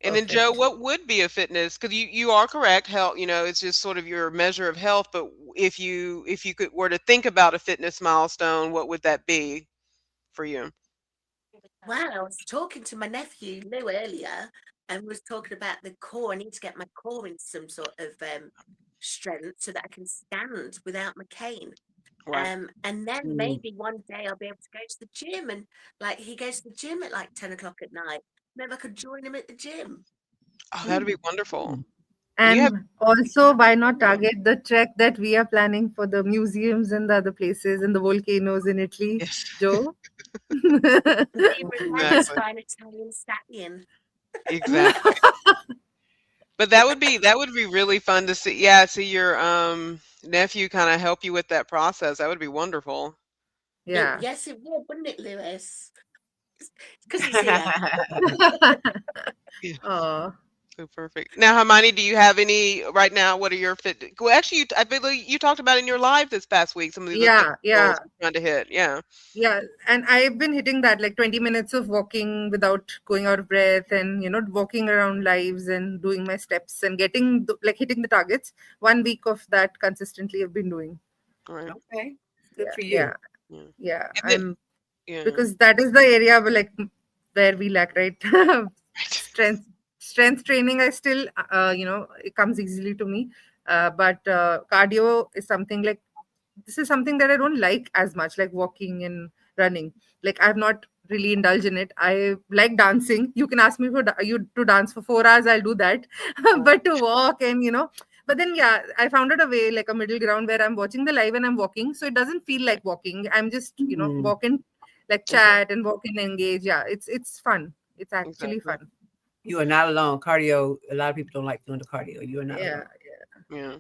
And then Okay. Joe, what would be a fitness? Because you are correct. Health, it's just sort of your measure of health. But if you could were to think about a fitness milestone, what would that be for you? Wow, I was talking to my nephew Lou earlier and was talking about the core. I need to get my core in some sort of strength so that I can stand without my cane. Right. And then Mm. maybe one day I'll be able to go to the gym, and like he goes to the gym at like 10 o'clock at night. Maybe I could join him at the gym. Oh, that'd be wonderful. Mm. And you have And also, why not target the trek that we are planning for the museums and the other places and the volcanoes in Italy, yes, Joe? Be relentless exactly, by an Italian stallion. exactly. But that would be really fun to see. Yeah, see your nephew kind of help you with that process. That would be wonderful. Yeah. Yes, it would, wouldn't it, Lewis? Because he's here. Yeah, Oh, so perfect. Now, Hermione, do you have any right now? What are your fit? Well, actually, I believe you talked about in your live this past week some of the fitness yeah, goals yeah. you're trying to hit. Yeah, Yeah, and I've been hitting that like 20 minutes of walking without going out of breath and walking around lives and doing my steps and getting like hitting the targets. 1 week of that consistently I've been doing. right. Okay. Good Yeah, for you. yeah, Yeah, yeah. and then I'm yeah, because that is the area where like where we lack, right? right. strength strength training I still it comes easily to me, but cardio is something like this is something that I don't like as much, like walking and running. Like I've not really indulged in it. I like dancing. You can ask me for you to dance for 4 hours, I'll do that. Right. But to walk and but then yeah, I found it a way, like a middle ground where I'm watching the live and I'm walking, so it doesn't feel like walking. I'm just Mm. walking, like Exactly. chat and walk and engage. Yeah, it's fun. It's actually Exactly. fun. You are not alone. Cardio, a lot of people don't like doing the cardio. You are not Yeah. alone. Yeah.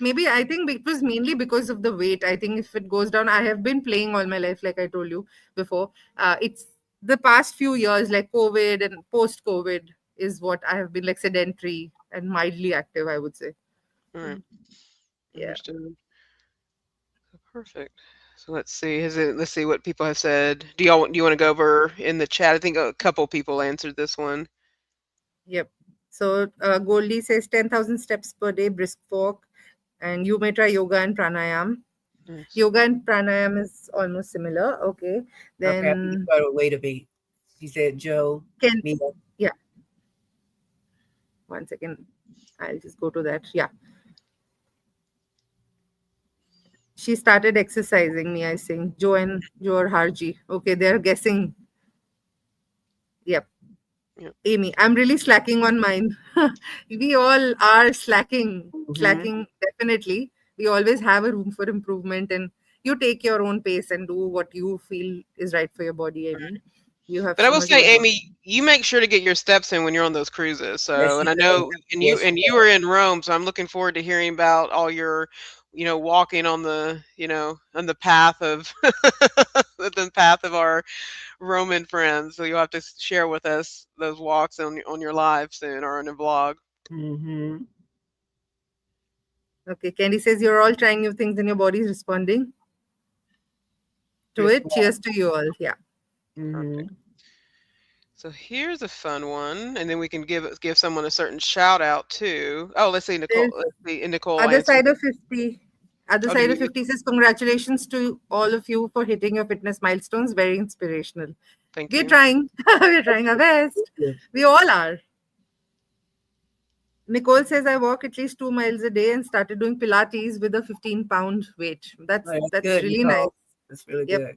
Maybe I think it was mainly because of the weight. I think if it goes down, I have been playing all my life, like I told you before. It's the past few years, like COVID and post COVID, is what I have been like sedentary and mildly active, I would say. All right. Yeah. Understood. Perfect. So let's see. Let's see what people have said. Do you want to go over in the chat? I think a couple people answered this one. Yep. So Goldie says 10,000 steps per day, brisk walk, and you may try yoga and pranayam. Nice. Yoga and pranayam is almost similar. Okay. Okay, I think it's Then better way to be. She said, Joe, can Mia. yeah. 1 second. I'll just go to that. Yeah. She started exercising me, I think. Joe or Harji. Okay, they're guessing. Yep. Yep. Amy. I'm really slacking on mine. We all are Mm-hmm. slacking definitely. We always have a room for improvement, and you take your own pace and do what you feel is right for your body, Amy. You have But I so will much say, going on. Amy, you make sure to get your steps in when you're on those cruises. Yes, So, she and I does. know, and you Yes, she and you does. were in Rome, so I'm looking forward to hearing about all your, walking on the, on the path of the path of our Roman friends. So you'll have to share with us those walks on your live soon or on a vlog. Mm-hmm. Okay, Candy says you're all trying new things and your body's responding to Just it. walk. Cheers to you all. Yeah. Mm-hmm. Perfect. So here's a fun one, and then we can give someone a certain shout out too. Oh, let's see, Nicole. There's Let's see, and Nicole Other answered. side of 50. Other Oh, do side of you? 50 says, congratulations to all of you for hitting your fitness milestones. Very inspirational. Thank We're you. trying. We're trying our best. We all are. Nicole says, I walk at least 2 miles a day and started doing Pilates with a 15-pound weight. Oh, That's that's that's good, really nice. Nicole. That's really Yep. good.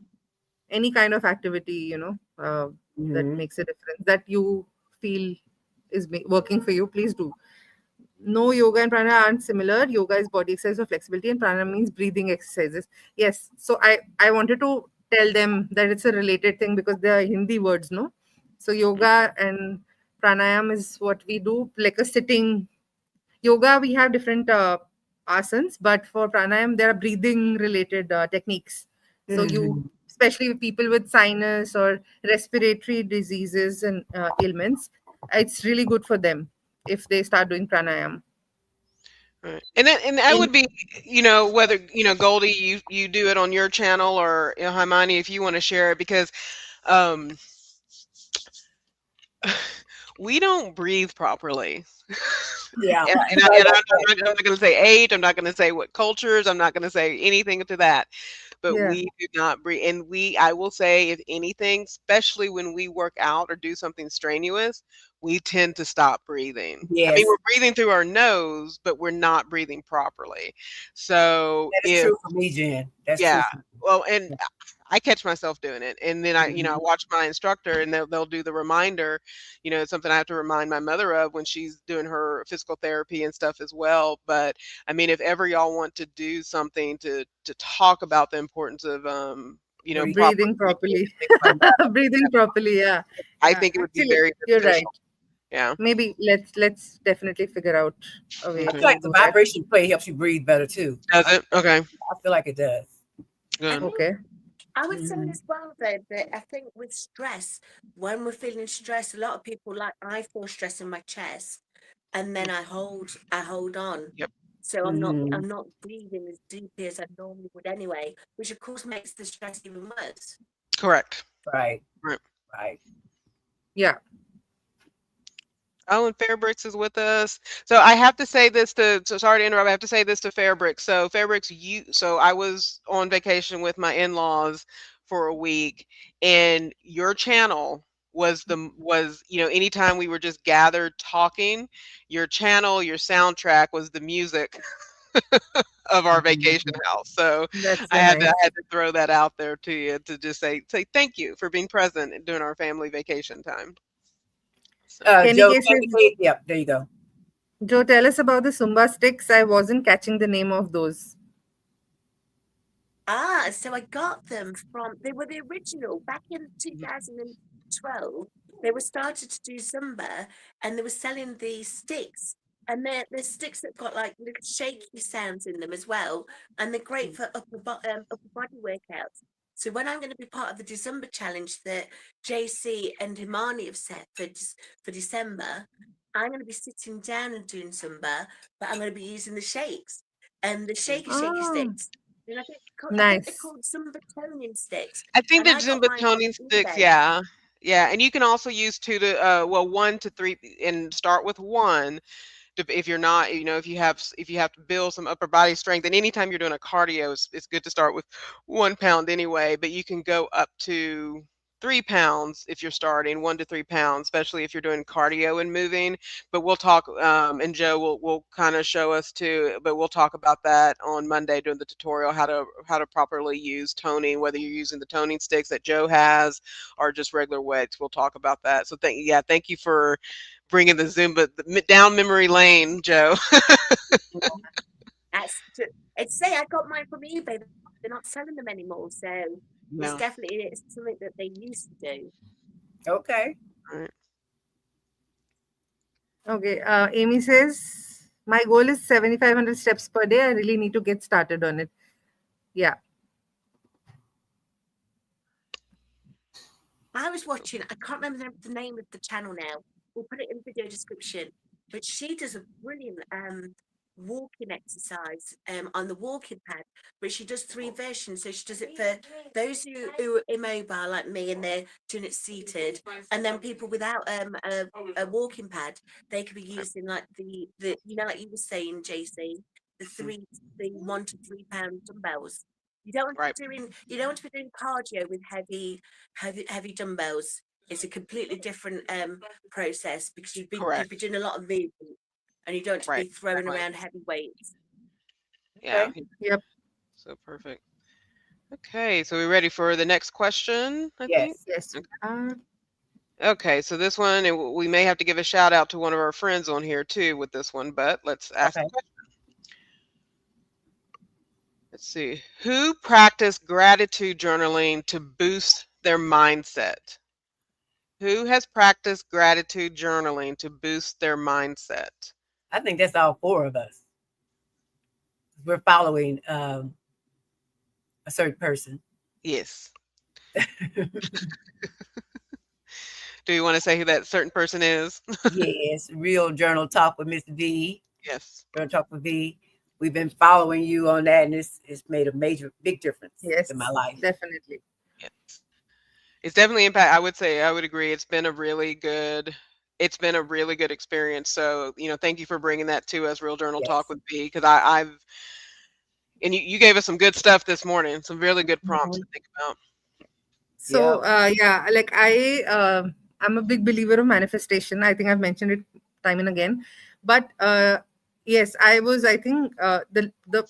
Any kind of activity, that Mm-hmm. makes a difference, that you feel is working for you, please do. No, yoga and pranayama aren't similar. Yoga is body exercise or flexibility, and pranayama means breathing exercises. Yes. So I wanted to tell them that it's a related thing because they are Hindi words, no? So yoga and pranayama is what we do, like a sitting. Yoga, we have different asanas, but for pranayama, there are breathing related techniques. So you, Mm-hmm. especially with people with sinus or respiratory diseases and ailments, it's really good for them if they start doing pranayama. Right. And that In would be, whether, Goldie, you do it on your channel or, Himani, if you want to share it, because um we don't breathe properly. Yeah, I'm not going to say age. I'm not going to say what cultures. I'm not going to say anything to that. But Yeah. we do not breathe. And I will say, if anything, especially when we work out or do something strenuous, we tend to stop breathing. I mean, yes, we're breathing through our nose, but we're not breathing properly. So that is if, true for me, Jen. That's true yeah, for me. well, and I catch myself doing it, and then I Mhm. watch my instructor, and they'll do the reminder. It's something I have to remind my mother of when she's doing her physical therapy and stuff as well. But I mean, if ever y'all want to do something to talk about the importance of Breathe. proper Breathing breathing, properly. Think about that. Breathing properly. Yeah. I Yeah. think it would be Actually, very you're right. beneficial. Yeah. Maybe let's definitely figure out a way I Okay. feel to like the do that. vibration play helps you breathe better too. Does it? Okay. I feel like it does. I Good. think Okay. I would say Mhm. as well though that I think with stress, when we're feeling stressed, a lot of people like I feel stress in my chest, and then I hold on. Yep. So I'm not Mhm. I'm not breathing as deeply as I normally would anyway, which of course makes the stress even worse. Correct. Right, Right. right. Yeah. Alan Fairbricks is with us. So I have to say this so sorry to interrupt. I have to say this to Fairbricks. So Fairbricks, so I was on vacation with my in-laws for a week, and your channel was anytime we were just gathered talking, your channel, your soundtrack was the music of our vacation Mhm. house. So That's I so had to I nice. had to throw that out there to you to just say thank you for being present during our family vacation time. So Kenny Joe, K says, yep, there you go. Joe, tell us about the Zumba sticks. I wasn't catching the name of those. So I got them they were the original back in 2012. They were started to do Zumba and they were selling these sticks. And they're sticks that got like little shaky sounds in them as well. And they're great for upper body workouts. So when I'm going to be part of the Zumba challenge that JC and Himani have set for December, I'm going to be sitting down and doing Zumba, but I'm going to be using the shakes and the shaky Ah, sticks. And I think they're nice. called Zumba toning sticks, I think and the I got Zumba mine off toning sticks, eBay. yeah. Yeah, and you can also use 2 to 1 to 3 and start with 1 if you're not, if you have to build some upper body strength, and anytime you're doing a cardio, it's good to start with 1 pound anyway, but you can go up to 3 pounds if you're starting 1 to 3 pounds, especially if you're doing cardio and moving. But we'll talk, and Joe will kind of show us too, but we'll talk about that on Monday during the tutorial, how to properly use toning, whether you're using the toning sticks that Joe has or just regular weights. We'll talk about that. So thank you for bringing the Zumba down memory lane, Joe. That's I'd say I got mine from eBay. They're not selling them anymore, so No. it's something that they used to do. Okay. Right. Okay. Amy says, my goal is 7,500 steps per day. I really need to get started on it. Yeah. I was watching, I can't remember the name of the channel now. We'll put it in the video description. But she does a brilliant walking exercise on the walking pad. But she does 3 versions. So she does it for those who are immobile like me and they're doing it seated. And then people without a walking pad, they could be using like the like you were saying, JC, the 1 to 3 pound dumbbells. Right. You don't want to be doing cardio with heavy dumbbells. It's a completely different process because you'd be Correct. doing a lot of movement and you don't be Right. throwing Right. around heavy weights. Yeah. Okay. Yep. So perfect. Okay, so we're ready for the next question, I think. Yes. Yes, we are. Okay, so this one, we may have to give a shout out to one of our friends on here too with this one, but let's ask Okay. the question. Let's see. Who practiced gratitude journaling to boost their mindset? Who has practiced gratitude journaling to boost their mindset? I think that's all four of us. We're following a certain person. Yes. Do you want to say who that certain person is? Yes, real journal talk with Miss V. Yes. Journal talk with V. We've been following you on that, and it's made a big difference Yes, in my life. definitely. Yes. It's definitely impact. I would agree. It's been a really good it's been a really good experience. So, thank you for bringing that to us, Real Journal Talk Yes. with B, because I've and you gave us some good stuff this morning, some really good prompts Mhm. to think about. So Yep. yeah, like I'm a big believer of manifestation. I think I've mentioned it time and again. But yes, I think the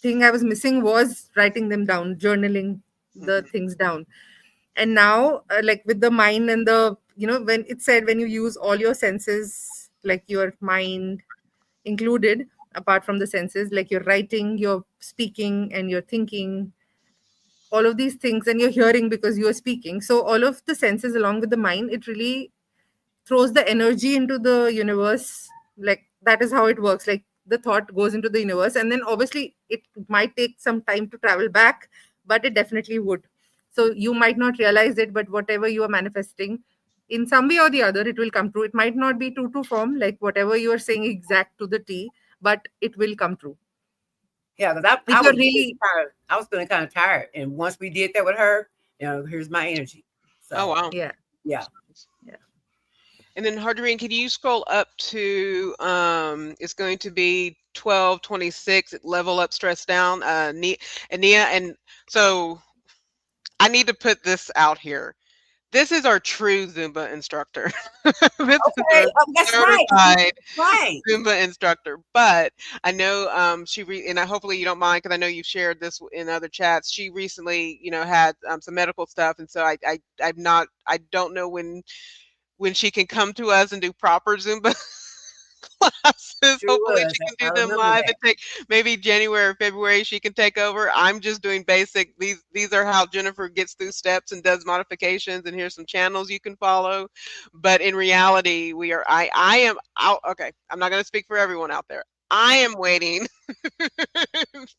thing I was missing was writing them down, journaling the Hmm. things down. And now, like with the mind and the, when it said when you use all your senses, like your mind included, apart from the senses, like you're writing, you're speaking, and you're thinking, all of these things, and you're hearing because you're speaking. So all of the senses along with the mind, it really throws the energy into the universe. Like that is how it works. Like the thought goes into the universe, and then obviously it might take some time to travel back, but it definitely would. So you might not realize it, but whatever you are manifesting, in some way or the other, it will come true. It might not be true to form, like whatever you are saying exact to the T, but it will come true Yeah, because I if was you're really. I was feeling kind of tired, and once we did that with her, here's my energy. Oh, So wow. Yeah, yeah, yeah. And then Harjarene, can you scroll up to it's going to be 12:26, level up, stress down, Nia, and so I need to put this out here. This is our true Zumba instructor. This is okay, our that's right. certified Right, Zumba instructor. But I know and I hopefully you don't mind because I know you've shared this in other chats. She recently, had some medical stuff, and so I don't know when she can come to us and do proper Zumba classes. sure Hopefully was. she can I do them remember live that. and take maybe January or February she can take over. I'm just doing basic. These are how Jennifer gets through steps and does modifications, and here's some channels you can follow. But in reality, I am out. Okay, I'm not going to speak for everyone out there. I am waiting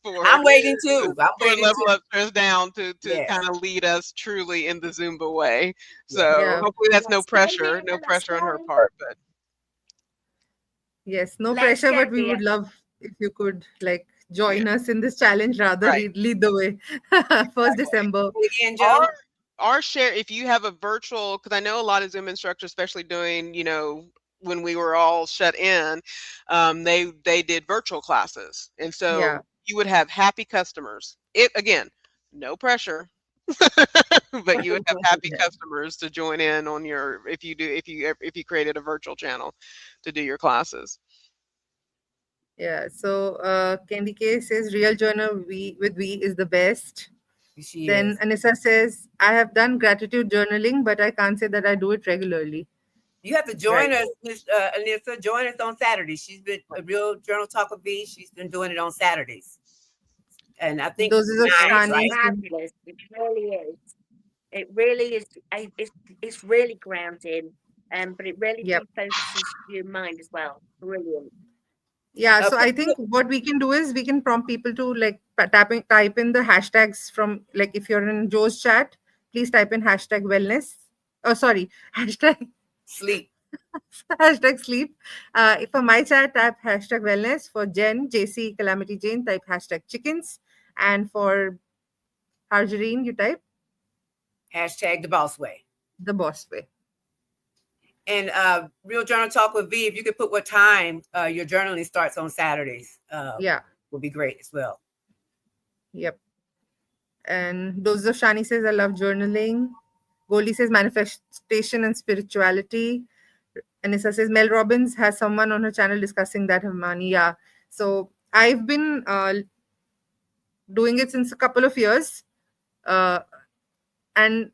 for I'm waiting too. I'm for waiting level too. up, stress down to Yes, kind of lead us truly in the Zumba way. yes. So Yeah. hopefully that's Let's go, Nina. no Let's pressure on her go. part. But Yes, no Let's pressure, go, but we Mia. would love if you could like yeah, join us in this challenge, rather right. lead the way. First December. Say it again, Our Joe. our share, if you have a virtual, because I know a lot of Zoom instructors, especially doing, when we were all shut in, they did virtual classes, and Yeah, so you would have happy customers. It again, no pressure, but you would have happy Yeah. customers to join in on your if you created a virtual channel to do your classes. yeah. So Candy K says real journal V with V is the best. She Then is. Anissa says, I have done gratitude journaling, but I can't say that I do it regularly. You have to Right. join us, Miss Anissa. Join us on Saturdays. She's been a real journal talker bee. She's been doing it on Saturdays, and I think Those are the nine And is it's right. Shani's. fabulous. It really is. It really is. It's really grounding, but it really Yep. defocuses your mind as well. Brilliant. Yeah, so Put I think what we can do is we can prompt people to like type in the hashtags from, like, if you're in Joe's chat, please type in hashtag wellness. Oh, sorry, hashtag sleep. hashtag sleep. For my chat, type hashtag wellness. For Jen, JC, Calamity Jane, type hashtag chickens. And for Harjarene, you type Hashtag the boss way. the boss way. And real journal talk with V. If you could put what time your journaling starts on Saturdays, Yeah, would be great as well. yep. And those of Shani says, I love journaling. Goldie says manifestation and spirituality. Anissa says Mel Robbins has someone on her channel discussing that, Himani. Yeah. So I've been doing it since a couple of years. Uh, and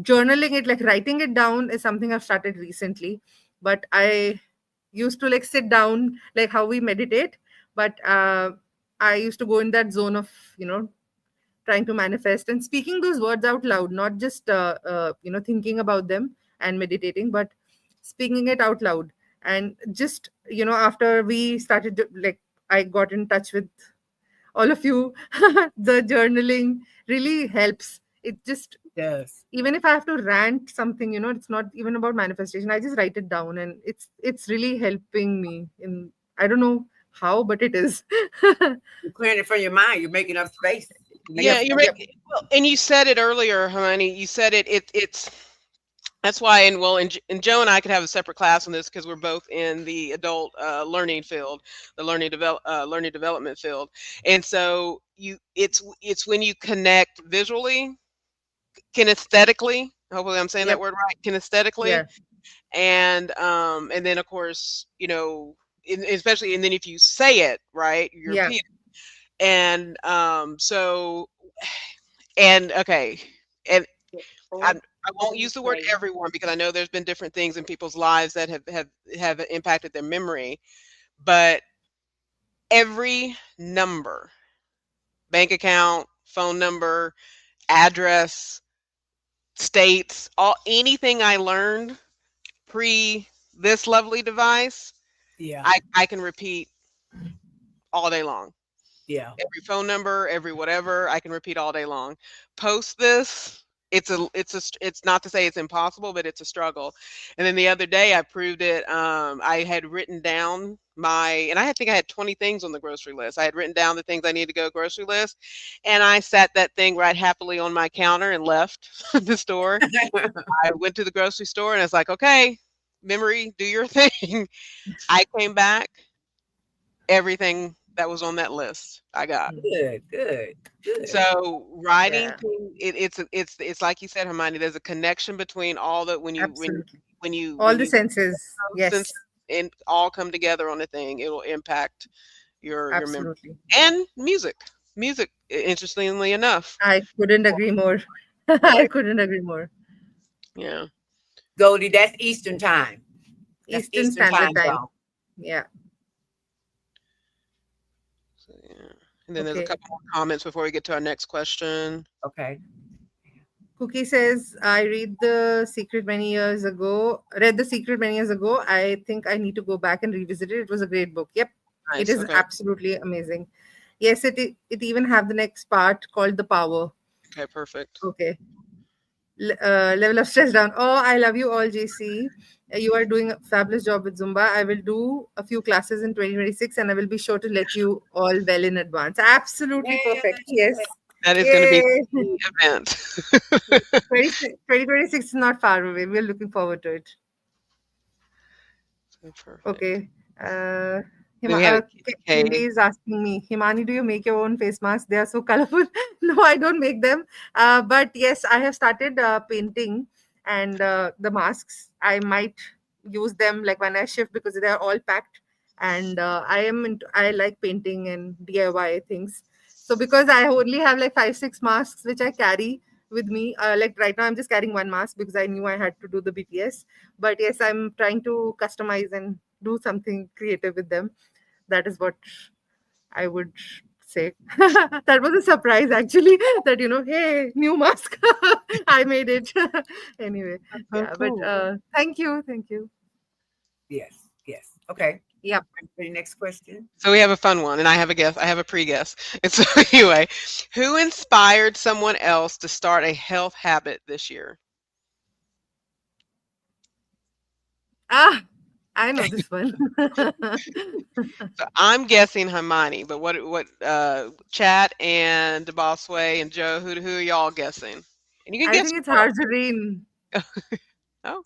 journaling it, like writing it down, is something I've started recently. But I used to like sit down, like how we meditate. But I used to go in that zone of, trying to manifest and speaking those words out loud, not just thinking about them and meditating, but speaking it out loud. And just, after we started like I got in touch with all of you, the journaling really helps. It just, It does. even if I have to rant something, it's not even about manifestation, I just write it down, and it's really helping me in, I don't know how, but it is. You're clearing it from your mind. You're making up space. You're making Yep, Yeah, up you're space. right. yep. Well, and you said it earlier, honey. You said it's That's why, and Joe and I could have a separate class on this because we're both in the adult learning field, the learning development field, and so it's when you connect visually, kinesthetically. Hopefully, I'm saying that Yep. word right. Kinesthetically, Yeah. and then of course, especially, and then if you say it right, you Yeah. repeat it, and and okay, and I, Four, I won't use the word three. everyone because I know there's been different things in people's lives that have impacted their memory, but every number, bank account, phone number, address, states, all anything I learned pre this lovely device, Yeah. I can repeat all day long. Yeah. Every phone number, every whatever, I can repeat all day long. Post this, it's not to say it's impossible, but it's a struggle. And then the other day I proved it. I had written down and I think I had 20 things on the grocery list. I had written down the things I need to go grocery list, and I sat that thing right happily on my counter and left the store. I went to the grocery store and I was like, okay, memory, do your thing. I came back, everything that was on that list I got. Good, good, good. So writing Yeah. it's like you said, Hermione, there's a connection between all the Absolutely. All when the you senses. those senses Yes. and all come together on a thing, it will impact your memory. Absolutely. And music. Music, interestingly enough. I couldn't agree more. I Right. couldn't agree more. Yeah. Goldie, that's Eastern time. That's Eastern Eastern Standard time Time. zone. Yeah. So, yeah. And then there's a Okay. couple more comments before we get to our next question. Okay. Cookie says, I read The Secret many years ago. I think I need to go back and revisit it. It was a great book. Yep. It Nice. is Okay. absolutely amazing. Yes, it even have the next part called The Power. Okay, perfect. Okay. Level of stress down. Oh, I love you all, JC. You are doing a fabulous job with Zumba. I will do a few classes in 2026 and I will be sure to let you all well in advance. Absolutely Yeah, perfect. Yes. That is going to be Yay. the event. 2026 is not far away. We're looking forward to it. Perfect. Okay. Then we have Candy Kay. is asking me, Himani, do you make your own face masks? They are so colorful. No, I don't make them. But yes, I have started painting and the masks. I might use them like when I shift because they are all packed. And I like painting and DIY things. So because I only have like 5, 6 masks which I carry with me. Like right now, I'm just carrying one mask because I knew I had to do the BTS. But yes, I'm trying to customize and do something creative with them. That is what I would say. That was a surprise actually. That hey, new mask. I made it. Anyway, That's so yeah. But cool. thank you. yes, yes. Okay. Yep. Ready for the next question? So we have a fun one, and I have a guess. I have a pre-guess. And so anyway, who inspired someone else to start a health habit this year? Ah, I know this one. So I'm guessing Himani, but what Chat and Bossway and Joe, who are y'all guessing? And you can I guess think it's yourself. Harjarene. Oh,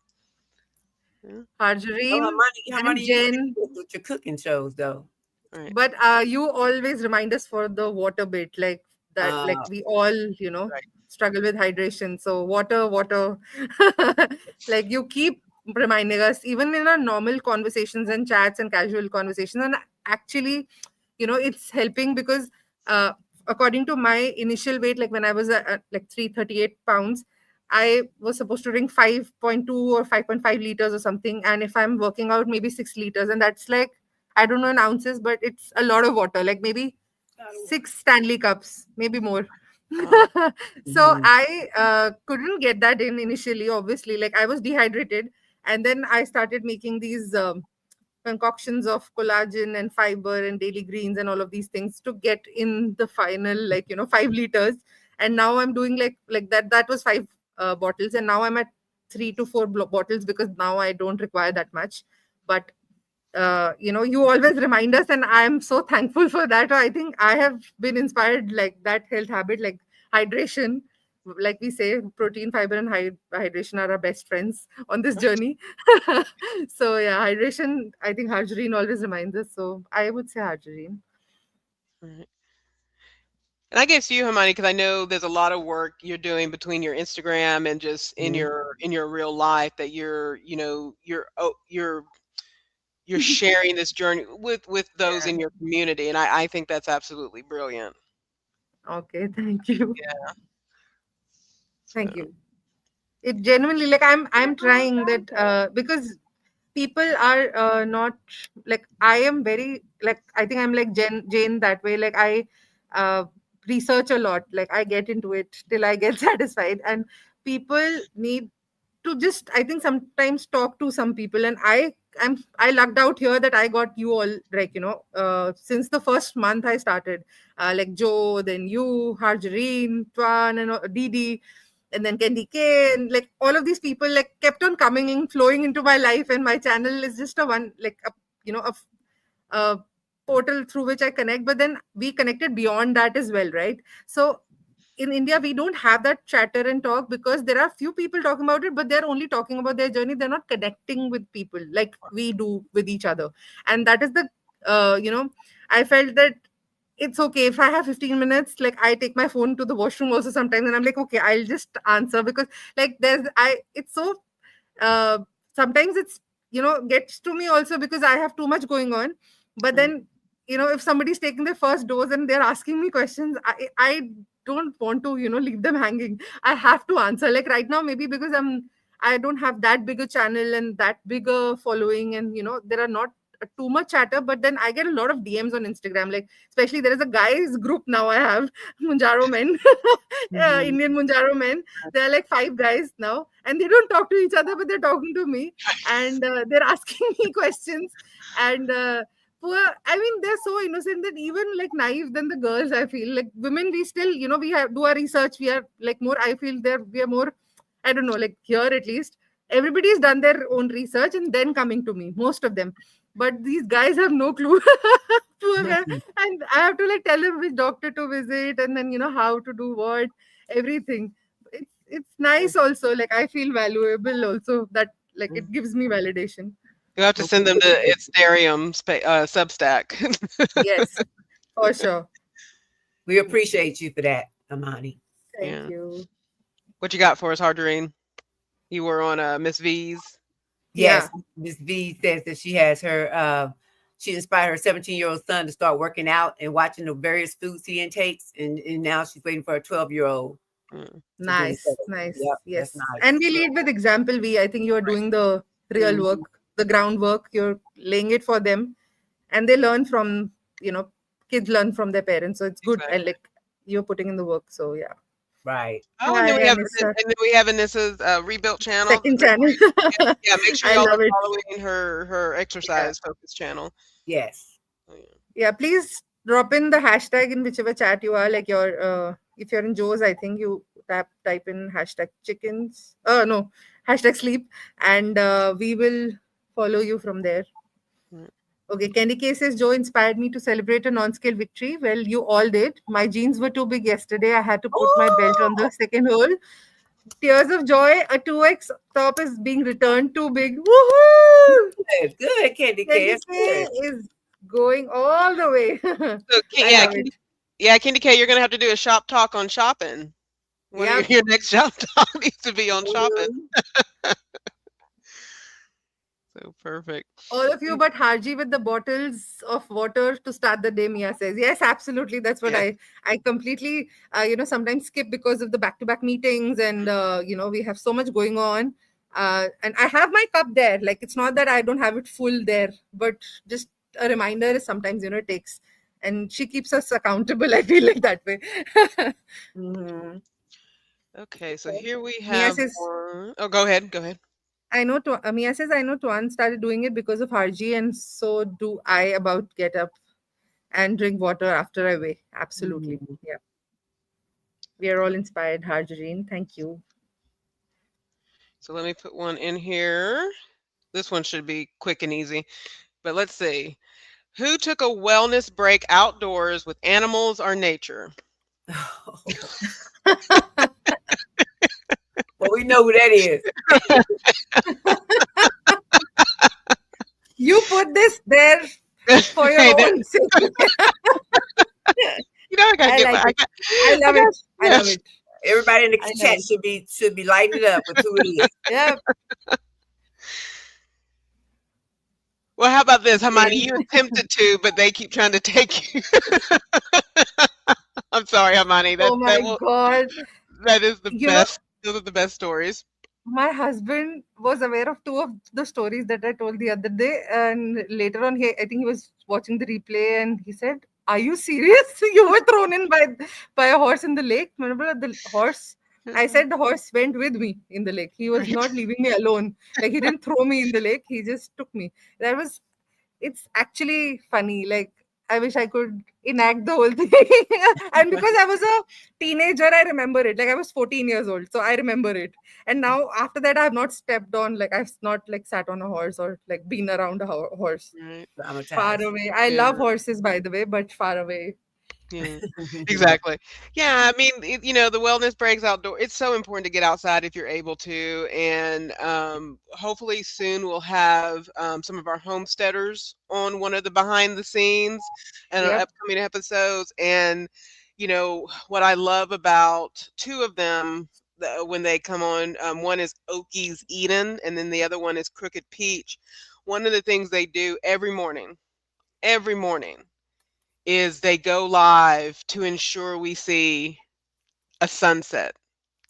yeah, Oh, Harjarene how many and you do Jen. with your cooking shows though? all right, But you always remind us for the water bit, like that, Uh, like we all, right. struggle with hydration. So water, water. Like you keep reminding us, even in our normal conversations and chats and casual conversations. And actually, it's helping because uh, according to my initial weight, like when I was at like 338 pounds, I was supposed to drink 5.2 or 5.5 liters or something. And if I'm working out, maybe 6 liters. And that's like, I don't know in ounces, but it's a lot of water, like maybe 6 Stanley cups, maybe more. Wow. So mhm. I couldn't get that in initially, obviously. Like I was dehydrated. And then I started making these concoctions of collagen and fiber and daily greens and all of these things to get in the final, like, 5 liters. And now I'm doing like that. That was 5 bottles. And now I'm at 3 to 4 bottles because now I don't require that much. But you always remind us, and I am so thankful for that. I think I have been inspired like that health habit, like hydration. like we say, protein, fiber, and hydration are our best friends on this journey. So yeah, hydration. I think Harjarene always reminds us. So I would say Harjarene. Right. And I guess you, Hermione, because I know there's a lot of work you're doing between your Instagram and just Mhm. in your real life that you're sharing this journey with those Yeah. in your community, and I think that's absolutely brilliant. Okay. Thank you. Yeah. Thank So you. It genuinely, like, I'm trying that, because people are not, like, I am very, like, I think I'm like Jane that way. Like, I uh, research a lot. Like, I get into it till I get satisfied, and people need to just, I think, sometimes talk to some people. And I lucked out here that I got you all, like, since the first month I started, like Joe, then you, Harjarene, Twan, and Didi, and then Candy K, and like all of these people like kept on coming in, flowing into my life, and my channel is just a one, like a, a portal through which I connect. But then we connected beyond that as well, right? So in India, we don't have that chatter and talk, because there are few people talking about it, but they're only talking about their journey. They're not connecting with people like we do with each other. And that is the, I felt that it's okay if I have 15 minutes, like I take my phone to the washroom also sometimes, and I'm like, okay, I'll just answer, because like it's so, uh, sometimes it's, gets to me also, because I have too much going on. But mm, then, if somebody's taking their first dose and they're asking me questions, I don't want to, leave them hanging. I have to answer, like right now, maybe because I don't have that big a channel and that bigger following, and there are not too much chatter. But then I get a lot of DMs on Instagram, like especially there is a guys group now I have, Munjaro men. Mhm. Indian Munjaro men. There are like 5 guys now, and they don't talk to each other, but they're talking to me, and they're asking me questions. And poor, I mean, they're so innocent, that even like naive than the girls. I feel like women, we still, we have do our research. We are like more. I feel we are more. I don't know, like here at least, everybody's done their own research and then coming to me. Most of them, but these guys have no clue. Poor man. And I have to like tell them which doctor to visit, and then how to do what, everything. It's nice also. Like I feel valuable also, that like it gives me validation. you have to send them to Ethereum Substack. Yes, for sure. We appreciate you for that, Amani. Thank Yeah. you. What you got for us, Hardarine? You were on Miss V's. Yes, Yeah, Miss V says that she inspired her 17-year-old son to start working out and watching the various foods he intakes, and now she's waiting for a 12-year-old Mm, to do the nice, same. nice. Yep, that's Yes, and nice. we lead with example. I think you are doing the real Mhm. work, the groundwork. You're laying it for them, and they learn from, kids learn from their parents. So it's good, and exactly. like you're putting in the work. So yeah. Right. Oh, and then Hi, Anissa. we have Anissa's rebuilt channel. Second channel. Yeah, make sure I y'all are love it. following her Yeah. exercise focused channel. Yes. Oh, yeah. Yeah, please drop in the hashtag in whichever chat you are. Like your, if you're in Joe's, I think you type in hashtag chickens. No, hashtag sleep, and we will follow you from there. Mm. Okay, Candy K says Joe inspired me to celebrate a non-scale victory. Well, you all did. My jeans were too big yesterday. I had to put my belt on the Oh, second hole. Tears of joy. A 2X top is being returned too big. Woohoo! good. Good, Candy K. Candy That's K good. is going all the way. So, I love it. Yeah, Candy K, you're gonna have to do a shop talk on shopping. One of Yep. your next shop talk needs to be on shopping. Mhm. So perfect. All of you but Harji with the bottles of water to start the day, Mia says. Yes, absolutely. That's what Yeah. I completely, sometimes skip because of the back-to-back meetings, and, we have so much going on. And I have my cup there. Like, it's not that I don't have it full there, but just a reminder is sometimes, it takes. And she keeps us accountable. I feel like that way. Mhm. Okay, so here we Mia have says, one. Oh, go ahead. Go ahead. Mia says, I know Tuan started doing it because of Harji, and so do I about get up and drink water after I weigh. Absolutely. Mhm. Yeah. We are all inspired, Harjarene. Thank you. So let me put one in here. This one should be quick and easy. But let's see. Who took a wellness break outdoors with animals or nature? we know who that is. You put this there for your Hey, own sake. I gotta I get like my. it. I I love got it. I love yes. it. Everybody in the I love chat it. should be lighting it up with who it is. Yeah. Well, how about this, Himani? Jane. You attempted to, but they keep trying to take you. I'm sorry, Himani. Oh my God. That is the You know, best. Those are the best stories. my husband was aware of two of the stories that I told the other day, and later on, I think he was watching the replay, and he said, "Are you serious? You were thrown in by a horse in the lake." Remember the horse? I Mhm. said the horse went with me in the lake. He was not leaving me alone. Like he didn't throw me in the lake. He just took me. That was it's actually funny. Like I wish I could enact the whole thing. And because I was a teenager, I remember it. Like I was 14 years old, so I remember it. And now after that, I have not stepped on. Like I've not like sat on a horse or like been around a horse. Right. Far Traumatized. away. I Yeah. love horses, by the way, but far away. Yeah, exactly. Yeah, I mean, the wellness breaks outdoor. It's so important to get outside if you're able to, and hopefully soon we'll have some of our homesteaders on one of the behind the scenes and Yep. upcoming episodes. And what I love about two of them when they come on, one is Okies Eden, and then the other one is Crooked Peach. One of the things they do every morning is they go live to ensure we see a sunset.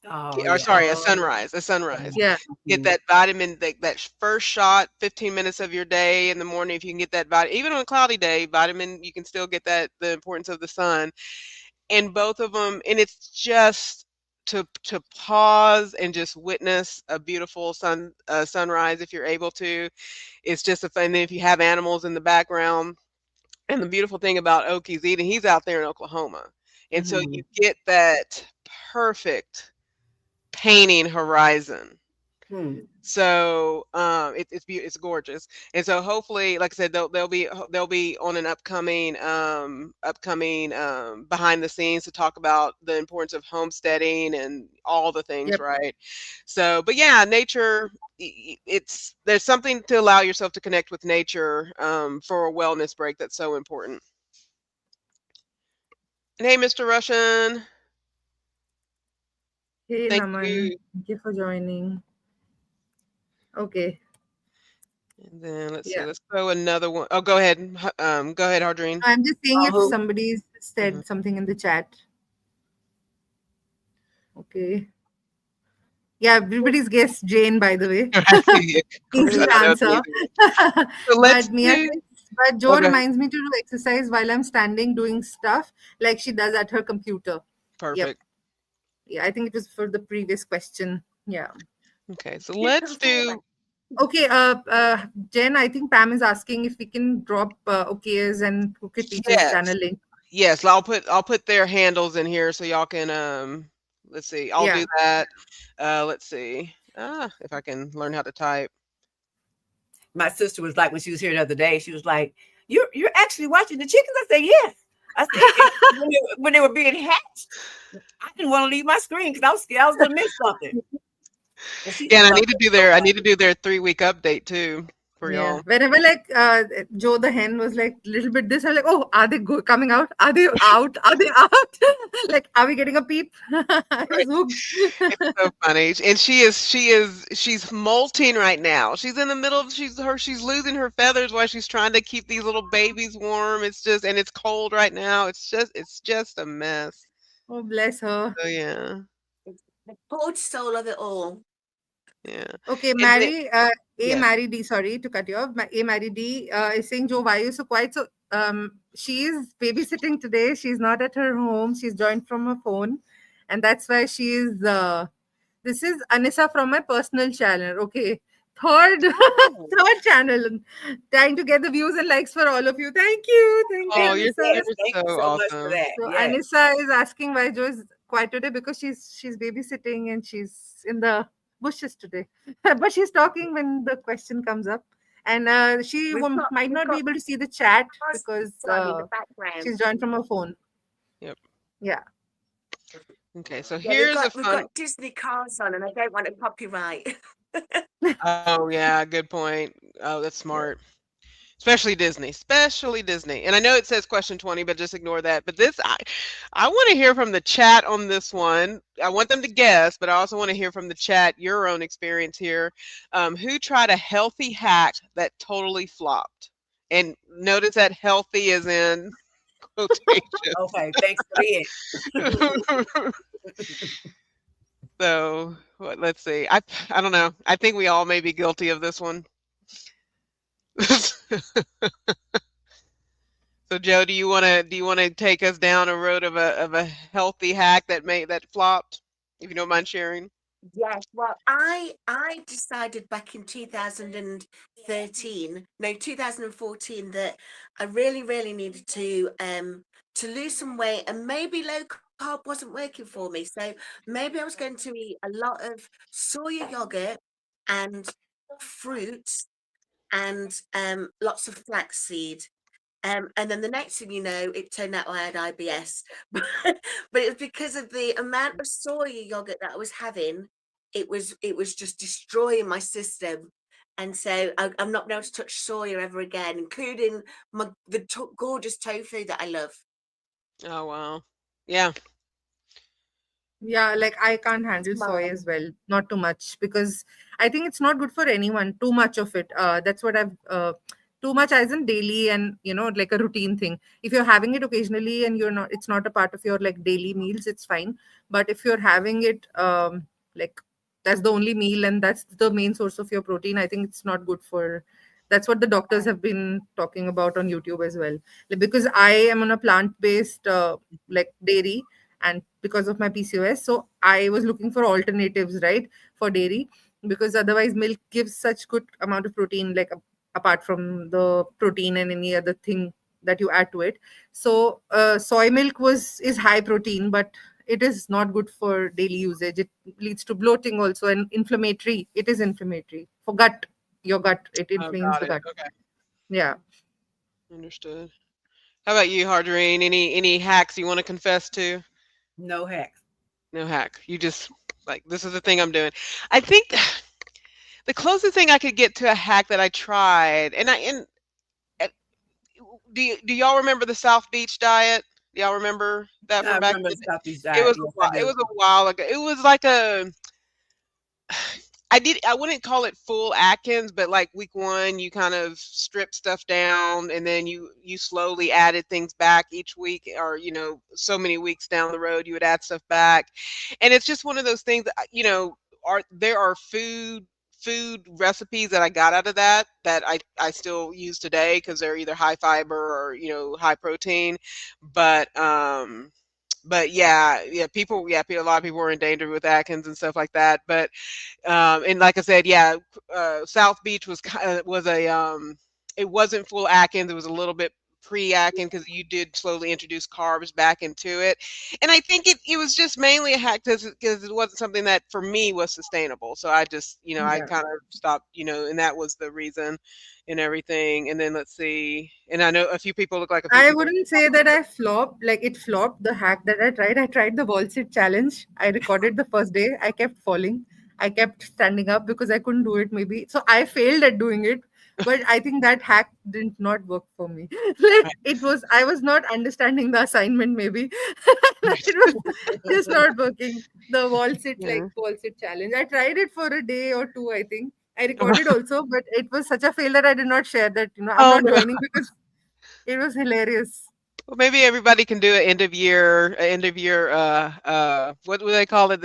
Oh Or yeah. sorry, Oh, a sunrise. yeah. Get Mhm. that vitamin, that first shot, 15 minutes of your day in the morning. If you can get that vitamin, even on a cloudy day, vitamin, you can still get the importance of the sun. And both of them, and it's just to pause and just witness a beautiful sunrise if you're able to. It's just a fun. And then if you have animals in the background, and the beautiful thing about Okies Eden, he's out there in Oklahoma. And so you Mhm. get that perfect painting horizon. Hmm. So it's gorgeous, and so hopefully, like I said, they'll be on an upcoming behind the scenes to talk about the importance of homesteading and all the things, Yep. right? So, but yeah, nature. There's something to allow yourself to connect with nature for a wellness break that's so important. And hey, Mr. Russian, Hey, thank Naman. you. Thank you for joining. Okay. And then let's see, Yeah. let's throw another one. Oh, go ahead. Go ahead, Hardreen. I'm just seeing Oh, if who? somebody's Mhm. said something in the chat. Okay. Yeah, everybody's guessed Jane, by the way. Of course, I Easy don't know answer. either. So let's But Mia do. says, but Oh, Joe go ahead. reminds me to do exercise while I'm standing doing stuff like she does at her computer. Yep. Perfect. Yeah, I think it was for the previous question. Yeah. Okay, so Keep let's controlling. do. Okay, Jen, I think Pam is asking if we can drop OK's and Crooked Peach's channel Yes, link. yes. I'll put their handles in here so y'all can let's see. I'll Yeah. do that. Let's see. If I can learn how to type. My sister was like when she was here the other day. She was like, "You're actually watching the chickens?" I said, "Yes." I said, and when they were being hatched, I didn't want to leave my screen because I was scared I was going to miss something. And she Yeah, and thought that was so I need to funny. do their 3 week update too for Yeah, y'all. whenever like Joe the hen was like little bit this, I'm like, oh, are they coming out? Are they out? Are they out? Like, are we getting a peep? I was hooked. It's so funny, and she's molting right now. She's in the middle of she's losing her feathers while she's trying to keep these little babies warm. It's just and it's cold right now. It's just a mess. Oh, bless her. So yeah, It's the poor soul of it all. yeah, Okay, and then yes, Mary D. Sorry to cut you off. A Mary D. Is saying, Joe, why are you so quiet? So, she is babysitting today. She's not at her home. She's joined from her phone, and that's why she is. This is Anissa from my personal channel. Okay, third Oh, third channel, trying to get the views and likes for all of you. Thank you, oh, you're Anissa. Yes, you're thank you so so much for awesome. that. So Yes. Anissa is asking why Joe is quiet today because she's babysitting and she's in the bushes today. But she's talking when the question comes up, and she we've got might we've not be got able to see the chat husbands because on in the background. she's joined from her phone. Yep. Yeah. Okay, so Yeah, we've here's a got we've fun. got Disney cars on, and I don't want a copyright. Oh yeah, good point. Oh, that's Yeah. smart. Especially Disney. And I know it says question 20, but just ignore that. But this, I want to hear from the chat on this one. I want them to guess, but I also want to hear from the chat your own experience here. Who tried a healthy hack that totally flopped? And notice that healthy is in quotations. Okay, thanks for the hint. So let's see. I don't know. I think we all may be guilty of this one. So Joe, do you want to take us down a road of a healthy hack that flopped? If you don't mind sharing. Yes, well, I decided back in 2013, no, 2014, that I really needed to lose some weight, and maybe low carb wasn't working for me. So maybe I was going to eat a lot of soya yogurt and fruits and lots of flaxseed. And then the next thing you know, it turned out I had IBS. But it was because of the amount of soya yogurt that I was having. It was just destroying my system. And so I'm not going to touch soya ever again, including the gorgeous tofu that I love. Oh wow. Yeah. Yeah, like I can't That's handle soy mine. as well. Not too much because I think it's not good for anyone. Too much of it. That's what I've too much as in daily and like a routine thing. If you're having it occasionally and it's not a part of your like daily meals, it's fine. But if you're having it like that's the only meal and that's the main source of your protein, I think it's not good for. That's what the doctors have been talking about on YouTube as well. Like, because I am on a plant-based like dairy, and because of my PCOS. So I was looking for alternatives, right, for dairy, because otherwise milk gives such good amount of protein, like apart from the protein and any other thing that you add to it. So soy milk is high protein, but it is not good for daily usage. It leads to bloating also and inflammatory. It is inflammatory for gut. Your gut, it Oh, inflames got the it. gut. Okay. Yeah. Understood. How about you, Harjarene? Any hacks you want to confess to? No hacks. No hack. You just like this is the thing I'm doing. I think the closest thing I could get to a hack that I tried, and do y'all remember the South Beach diet? Do y'all remember that I from back remember in the the day? Southeast It diet. was a Yes, I while, it do. was a while ago. It was like a I wouldn't call it full Atkins, but like week 1, you kind of strip stuff down and then you slowly added things back each week or, so many weeks down the road, you would add stuff back. And it's just one of those things that, there are food recipes that I got out of that I still use today because they're either high fiber or, high protein. But but a lot of people were in danger with Atkins and stuff like that. But and like I said, yeah, South Beach was it wasn't full Atkins. It was a little bit pre-Atkins because you did slowly introduce carbs back into it, and I think it was just mainly a hack because it wasn't something that for me was sustainable. So I just I Yeah. kind of stopped and that was the reason and everything. And then let's see, and I know a few I people. wouldn't say that I flopped. Like it flopped the hack that I tried. I tried the wall sit challenge. I recorded the first day. I kept falling. I kept standing up because I couldn't do it. Maybe so I failed at doing it. But I think that hack did not work for me. Like it was, I was not understanding the assignment. Maybe it was just not working. The Yeah. wall sit challenge. I tried it for a day or two. I think I recorded also, but it was such a fail that I did not share that. I'm Oh not no. joining because it was hilarious. Well, maybe everybody can do an end of year what do they call it,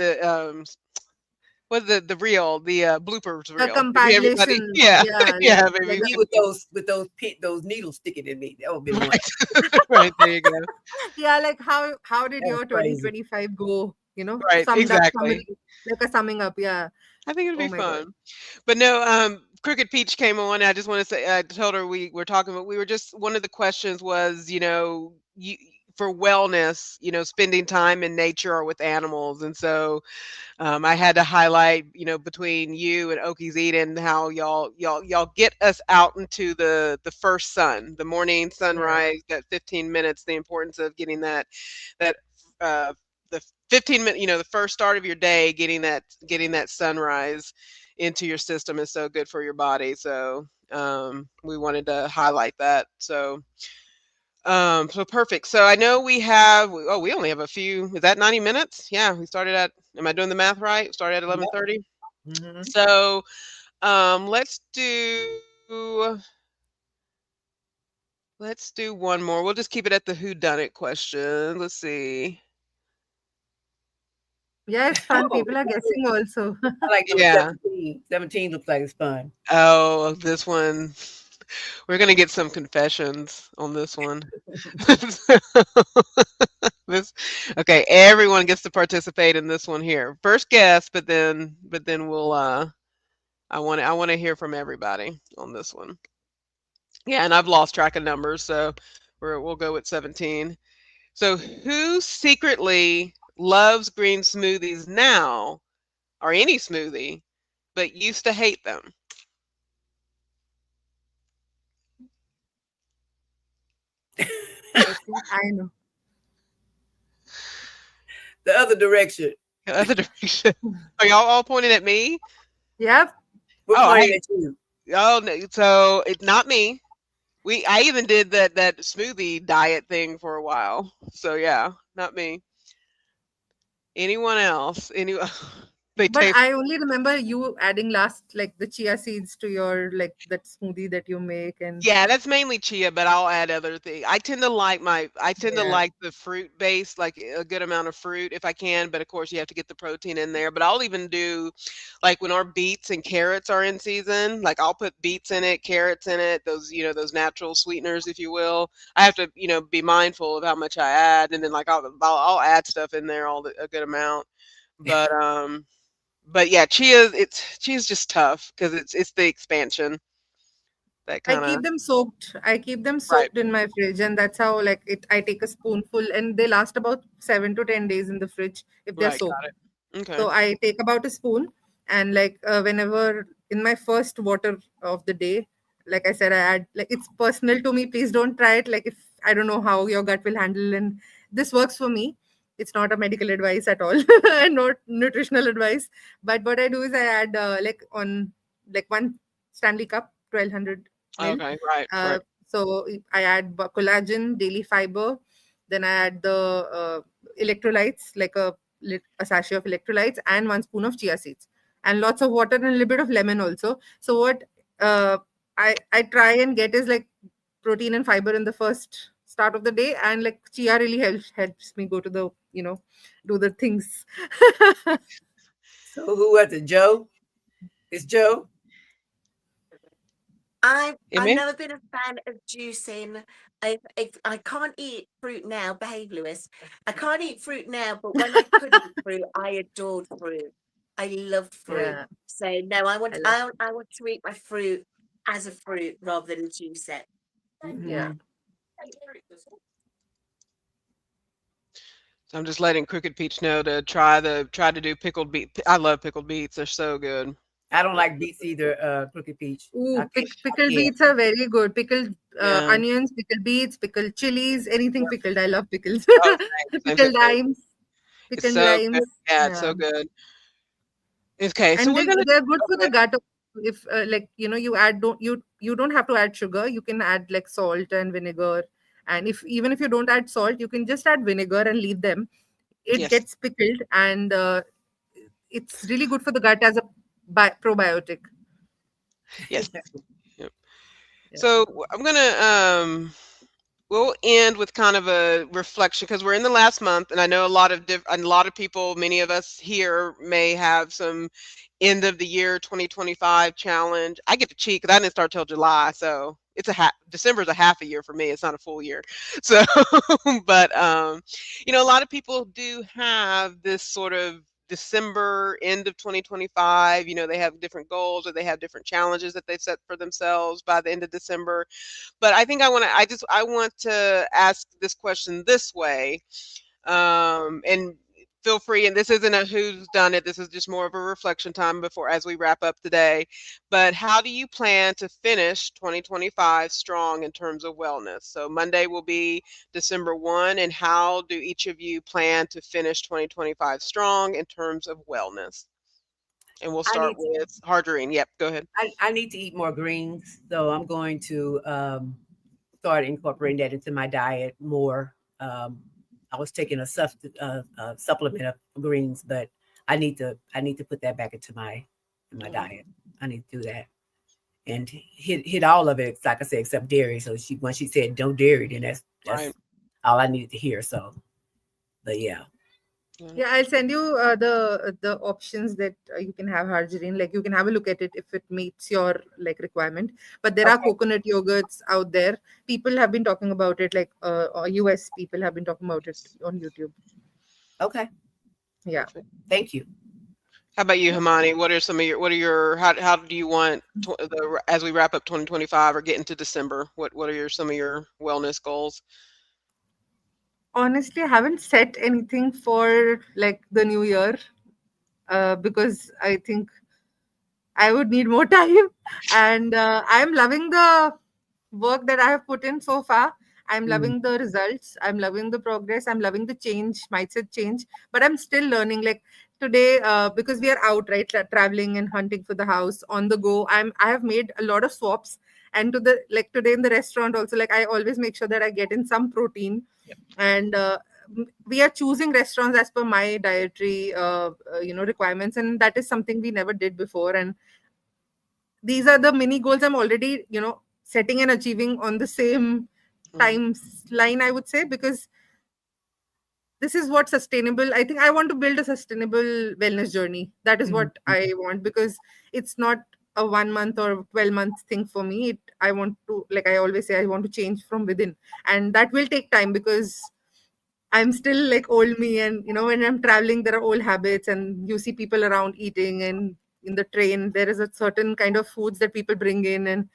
what's the reel, the bloopers A reel. Maybe everybody compilation, yeah, yeah, yeah, like maybe Me with those needles sticking in me. That would be one. right. Right, there you go. yeah, like how did That was your crazy. 2025 go? Right, Summed up exactly. summary, like a summing up. Yeah. I think it'd Oh be my god. fun. But no, Crooked Peach came on. I just want to say, I told her we were talking about, we were just, one of the questions was, for wellness, spending time in nature or with animals. And so I had to highlight, between you and Okies Eden, how y'all get us out into the first sun, the morning Yeah. sunrise, that 15 minutes, the importance of getting that uh the 15 minutes, the first start of your day, getting that sunrise into your system is so good for your body. So we wanted to highlight that. So perfect. So I know we only have a few. Is that 90 minutes? Yeah, we started at. Am I doing the math right? Started at Yep. 11:30. Mm-hmm. So let's do one more. We'll just keep it at the who done it question. Let's see. Yeah, it's fun. Oh, People are guessing also. I like number Yeah. 17. 17 looks like it's fun. Oh, this one. We're gonna get some confessions on this one. This okay, everyone gets to participate in this one here. First guess, but then we'll I want to hear from everybody on this one. Yeah, and I've lost track of numbers, so we'll go with 17. So who secretly loves green smoothies now, or any smoothie, but used to hate them? I think I know. The other direction. Other direction. Are y'all all pointing at me? Yep. We're Oh, pointing at you. no, so it's not me. I even did that smoothie diet thing for a while. So yeah, not me. Anyone else? They But taste. I only remember you adding last like the chia seeds to your like that smoothie that you make and Yeah, that's mainly chia, but I'll add other things. I tend to Yeah. like the fruit base, like a good amount of fruit if I can, but of course you have to get the protein in there. But I'll even do like when our beets and carrots are in season, like I'll put beets in it, carrots in it, those natural sweeteners, if you will. I have to, be mindful of how much I add, and then like I'll add stuff in there a good amount. But yeah, chia's just tough because it's the expansion that I kind of keep them soaked. I keep them right. soaked in my fridge, and that's how like it. I take a spoonful, and they last about 7 to 10 days in the fridge if they're Right, soaked. got it. So Okay. I take about a spoon, and like whenever in my first water of the day, like I said, I add like it's personal to me. Please don't try it. Like if I don't know how your gut will handle, and this works for me. It's not a medical advice at all, and not nutritional advice. But what I do is I add like on like one Stanley Cup, 1200 ml. Okay, right, Uh, right. so I add collagen, daily fiber. Then I add the electrolytes, like a sachet of electrolytes and 1 spoon of chia seeds and lots of water and a little bit of lemon also. So what uh, I try and get is like protein and fiber in the first start of the day, and like chia really helps me go to the do the things. So who was it? Joe? It's Joe? I've Amen. never been a fan of juicing. I can't eat fruit now. Behave, Lewis. I can't eat fruit now, but when I could eat fruit, I adored fruit. I love fruit. Yeah, So no, I I want love I, it. I want to eat my fruit as a fruit rather than juice it. Yeah. Mm-hmm. So I'm just letting Crooked Peach know to try to do pickled beet. I love pickled beets. They're so good. I don't like beets either, Crooked Peach. I Ooh, can't. I pickled can't. beets are very good. Pickled Yeah. onions, pickled beets, pickled chilies, anything Yep. pickled. I love pickles. Oh, same. Pickled limes, It's pickled so good. limes. Yeah, it's Yeah. so good. Okay, so And we're gonna. they're good for the Okay. gut. If like you add don't you don't have to add sugar. You can add like salt and vinegar. And if even if you don't add salt, you can just add vinegar and leave them. It Yes. gets pickled, and it's really good for the gut as a probiotic. Yes. Yep. Yeah. So I'm gonna we'll end with kind of a reflection because we're in the last month, and I know a lot of people, many of us here may have some end of the year 2025 challenge. I get to cheat because I didn't start till July, so it's a half. December is a half a year for me. It's not a full year. So, but a lot of people do have this sort of December end of 2025. They have different goals or they have different challenges that they've set for themselves by the end of December. But I think I want to ask this question this way, and feel free, and this isn't a who's done it. This is just more of a reflection time before as we wrap up today. But how do you plan to finish 2025 strong in terms of wellness? So Monday will be December 1, and how do each of you plan to finish 2025 strong in terms of wellness? And we'll I start need to, with Harjarene. Yep, go ahead. I need to eat more greens, so I'm going to start incorporating that into my diet more. I was taking a supplement of greens, but I need to put that back into my diet. I need to do that and hit all of it, like I said, except dairy. So when she said no dairy, then that's Right. all I needed to hear. So, but yeah, Yeah. Yeah, I'll send you the options that you can have Harjarine. Like you can have a look at it if it meets your like requirement. But there are okay, coconut yogurts out there. People have been talking about it. Like US people have been talking about it on YouTube. okay, Yeah. Perfect. thank you. How about you, Himani? What are your how do you want as we wrap up 2025 or get into December? What are some of your wellness goals? Honestly, I haven't set anything for like the new year because I think I would need more time. And I'm loving the work that I have put in so far. I'm Mm, loving the results. I'm loving the progress. I'm loving the change, mindset change. But I'm still learning. Like today, because we are out, right, traveling and hunting for the house on the go. I have made a lot of swaps. And to the like today in the restaurant also, like I always make sure that I get in some protein. yep. And we are choosing restaurants as per my dietary, requirements, and that is something we never did before. And these are the mini goals I'm already setting and achieving on the same Mm, timeline, I would say, because this is what sustainable. I think I want to build a sustainable wellness journey. That is Mhm. what I want, because it's not a 1 month or 12 month thing for me. I want to, like I always say, I want to change from within, and that will take time because I'm still like old me, and when I'm traveling, there are old habits, and you see people around eating, and in the train, there is a certain kind of foods that people bring in, and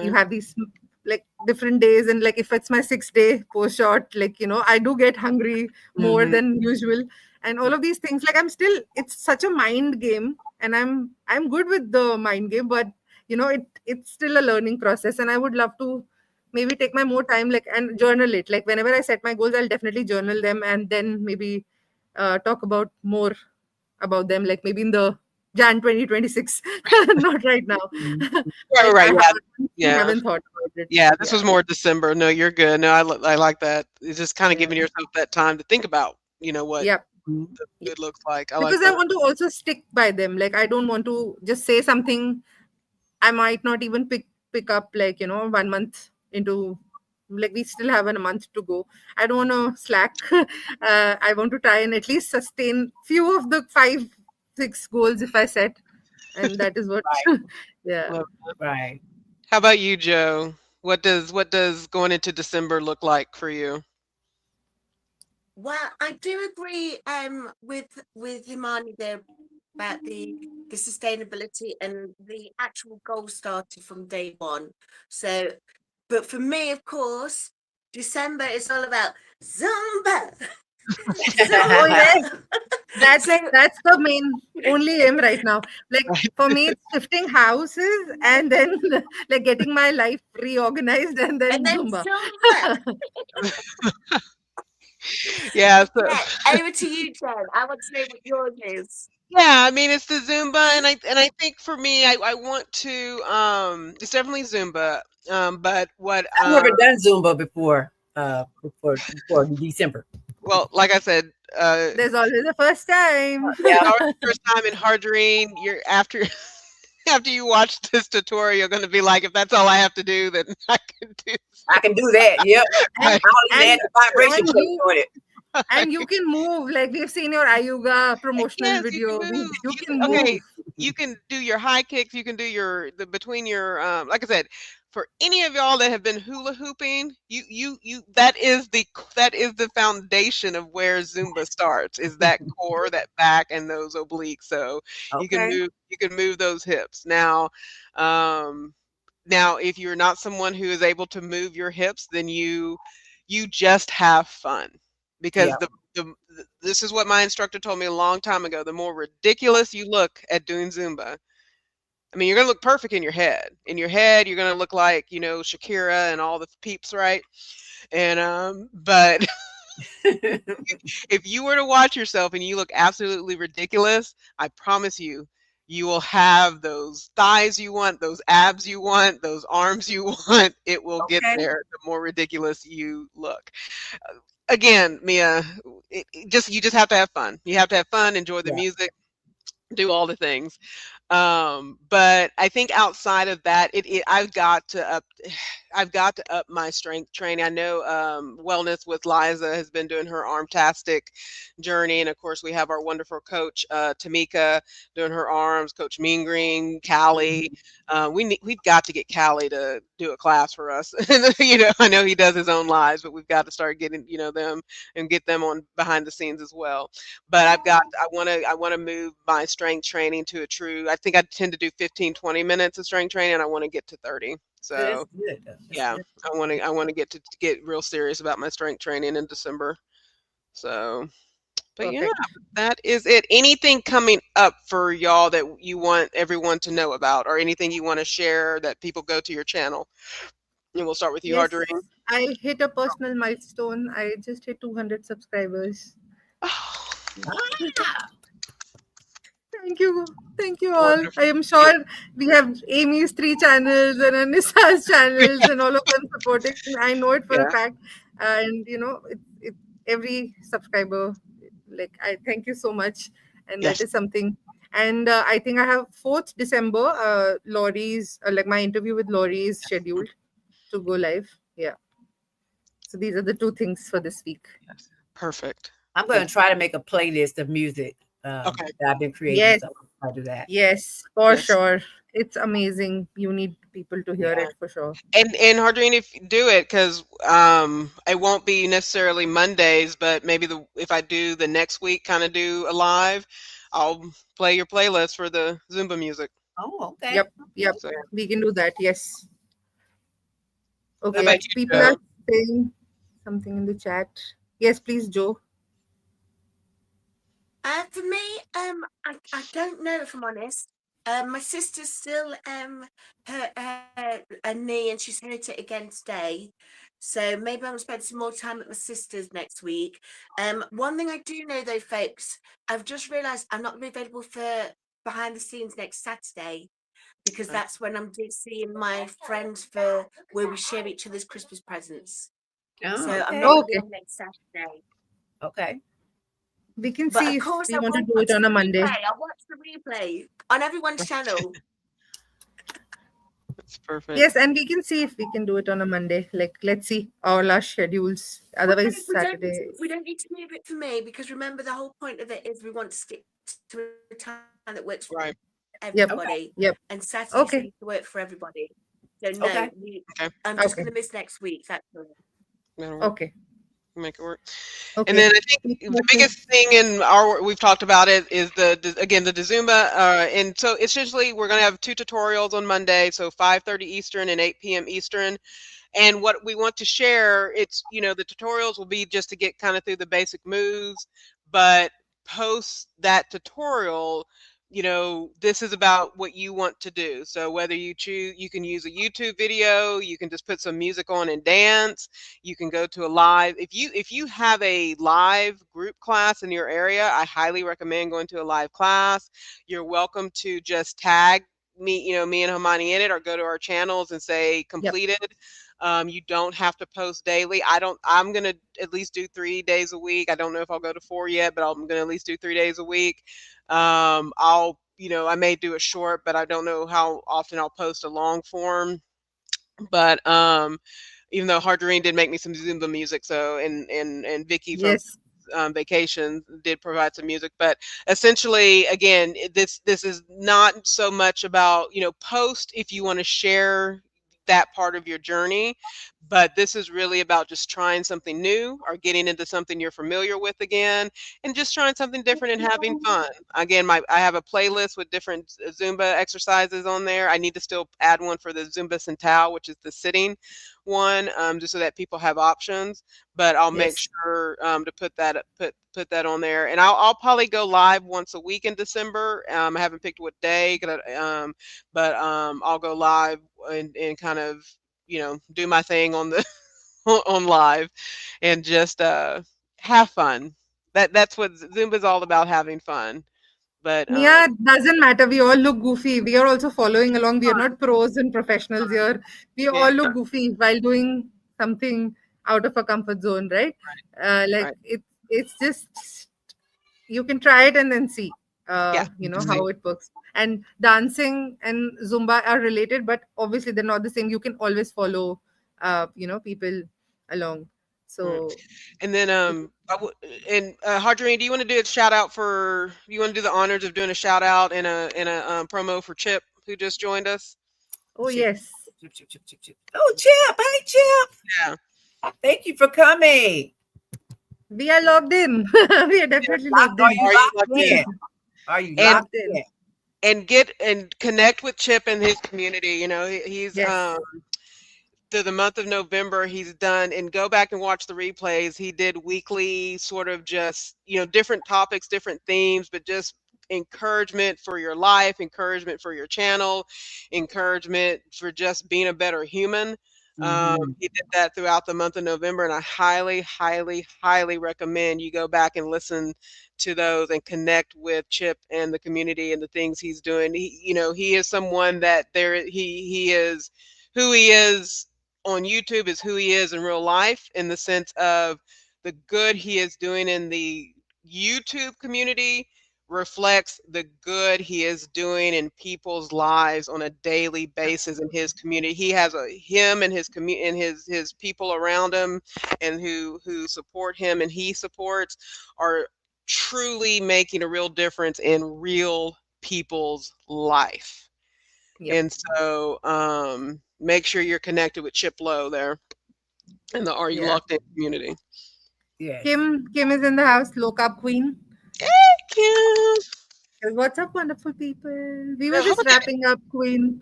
you right. have these like different days, and like if it's my 6th day post shot, like I do get hungry more Mhm. than usual, and all of these things. Like it's such a mind game, and I'm good with the mind game, but it's still a learning process, and I would love to maybe take my more time, like, and journal it. Like whenever I set my goals, I'll definitely journal them, and then maybe talk about more about them, like maybe in the Jan 2026, not right now. Mhm. Right, I right, yeah, honestly yeah, haven't thought about it. yeah. This Yeah. was more December. No, you're good. No, I like that. It's just kind of Yeah. giving yourself that time to think about, what Yep. Mhm. the Yeah. good looks like. I like Because I that. want to also stick by them. Like I don't want to just say something I might not even pick up, like 1 month into, like we still have a month to go. I don't want to slack. I want to try and at least sustain few of the 5 6 goals if I set, and that is what. Right, Yeah. Love. right. How about you, Joe? What does going into December look like for you? Well, I do agree with Himani there about the sustainability and the actual goal started from day one. So, but for me, of course, December is all about Zumba, Oh Zumba. yes, that's So, that's the main only aim right now. Like for me, it's shifting houses and then like getting my life reorganized and and then then Zumba. Zumba. Yeah, so Yeah, over to you, Jen. I want to know what yours is. yeah, I mean, it's the Zumba, and I think for me, I want to, it's definitely Zumba, but I've never done Zumba before December. well, like I said, There's always a first time. Yeah, it's already the first time in Harjarene, you're after after you watch this tutorial, you're gonna be like, "If that's all I have to do, then I can do I can do that. Yep. and I'll even and add the vibration and plate you on it. and you can move. Like we've seen your Ayuga promotional Yes, you can video. move. You You can can okay, move. you can do your high kicks, you can do the between your like I said, for any of y'all that have been hula hooping, you that is the foundation of where Zumba starts, is that core, that back and those obliques. So Okay. you can move those hips. Um now if you're not someone who is able to move your hips, then you just have fun. because Yeah. this is what my instructor told me a long time ago. The more ridiculous you look at doing Zumba, I mean, you're gonna look perfect in your head. In your head, you're gonna look like, Shakira and all the peeps, right? And but if you were to watch yourself and you look absolutely ridiculous, I promise you, you will have those thighs you want, those abs you want, those arms you want. It will get Okay. there the more ridiculous you look. Again, Mia, you just have to have fun. You have to have fun, enjoy the Yeah. music, do all the things. But I think outside of that, I've got to up my strength training. I know Wellness with Liza has been doing her armtastic journey, and of course we have our wonderful coach Tamika doing her arms. Coach Mean Green, Callie. Mhm. We've got to get Callie to do a class for us. I know he does his own lives, but we've got to start getting them and get them on behind the scenes as well. But I want to move my strength training to a true. I think I tend to do 15, 20 minutes of strength training, and I want to get to 30. That's So good. That's yeah, good. I want to get real serious about my strength training in December. So, but yeah, Perfect. that is it. Anything coming up for y'all that you want everyone to know about, or anything you want to share that people go to your channel? And we'll start with you, Yes, Harjarene. I hit a personal milestone. I just hit 200 subscribers. Oh, Ah, Thank you. Thank you all. I wonderful. am sure we have Amy's 3 channels and Anissa's channels and all of them supporting. I know it for a Yeah. fact. And every subscriber, like, I thank you so much. And that Yes. is something. And I think I have 4th December, Laurie's, like my interview with Laurie is scheduled to go live. Yeah. So these are the two things for this week. Yes. Perfect. I'm going Thank to you. try to make a playlist of music Okay. that I've been creating. Yes. So I'll do that. Yes, for Yes. sure. It's amazing. You need people to hear Yeah. it for sure. And Hardrine, if you do it, because it won't be necessarily Mondays, but maybe if I do the next week, kind of do a live, I'll play your playlist for the Zumba music. Oh, okay. Yep, yep. So, We can do that. Yes. what Okay, about yeah. you, People Joe? are saying something in the chat. Yes, please, Joe. For me, I don't know if I'm honest. My sister's still her a knee, and she's hurt it again today. So maybe I'm gonna spend some more time at my sister's next week. One thing I do know though, folks, I've just realised I'm not gonna be available for behind the scenes next Saturday because Uh, that's when I'm seeing my friends for where we share each other's Christmas presents. So Oh, I'm okay. not gonna be Okay. on next Saturday. Okay. We can But see of if course, we I want to will do watch it on the a Monday. replay. I'll watch the replay on everyone's channel. that's perfect. Yes, and we can see if we can do it on a Monday. Like, let's see all our schedules. Well, no, Otherwise, Saturday. we don't need to move it for me because remember the whole point of it is we want to stick to a time that works for Right. Yep, everybody, Okay. yep. and Saturdays need Okay, to work for everybody. So no, Okay. Okay. I'm just okay, going to miss next week. That's all. That'll work. okay, Make it work. And okay. then I think People the are saying, biggest thing in our we've talked about it is again the Zumba, and so it's usually we're going to have 2 tutorials on Monday, so 5:30 Eastern and 8 p.m. Eastern. And what we want to share, the tutorials will be just to get kind of through the basic moves, but post that tutorial, this is about what you want to do. So whether you choose, you can use a YouTube video, you can just put some music on and dance, you can go to a live. If you have a live group class in your area, I highly recommend going to a live class. You're welcome to just tag me and Himani in it, or go to our channels and say yep, completed. You don't have to post daily. I'm gonna at least do 3 days a week. I don't know if I'll go to 4 yet, but I'm gonna at least do 3 days a week. I may do a short, but I don't know how often I'll post a long form. But even though Hardrine did make me some Zumba music, so and Vicky from yes, vacation did provide some music, but essentially again this is not so much about post if you want to share that part of your journey. But this is really about just trying something new or getting into something you're familiar with again, and just trying something different and having fun. Again, I have a playlist with different Zumba exercises on there. I need to still add one for the Zumba Centao, which is the sitting one, just so that people have options. But I'll make Yes. sure to put that on there, and I'll probably go live once a week in December. I haven't picked what day, but I'll go live and kind of do my thing on the on live, and just have fun. That's what Zumba's all about, having fun. But Yeah, it doesn't matter. We all look goofy. We are also following along. We are not pros and professionals here. We yeah, all look goofy while doing something out of a comfort zone, right? Like right, it's just you can try it and then see, yeah, how it works. And dancing and Zumba are related, but obviously they're not the same. You can always follow, people along. right. So And then and Harjarene, do you want to do a shout out for? You want to do the honors of doing a shout out and a promo for Chip, who just joined us? oh Chip, yes, chip, chip, chip, chip, chip. Oh, Chip. Hey, Chip. Yeah, Thank you for coming. we are logged in. We are definitely logged Are in. you are you locked logged in? in? Are you And locked Logged in. in? get and connect with Chip and his community. He's Yes. through the month of November, he's done, and go back and watch the replays. He did weekly, sort of just, different topics, different themes, but just encouragement for your life, encouragement for your channel, encouragement for just being a better human. Mm-hmm. He did that throughout the month of November, and I highly, highly, highly recommend you go back and listen to those and connect with Chip and the community and the things he's doing. He is someone that he is who he is on YouTube is who he is in real life, in the sense of the good he is doing in the YouTube community reflects the good he is doing in people's lives on a daily basis in his community. He has him and his and his people around him, and who support him and he supports, are truly making a real difference in real people's life. Yep. And so make sure you're connected with Chip Lowe there in the Are You Yeah. Locked In community. Yes. Kim is in the house. Low carb queen. Kim. What's up, wonderful people? We were I hope just wrapping up, Queen.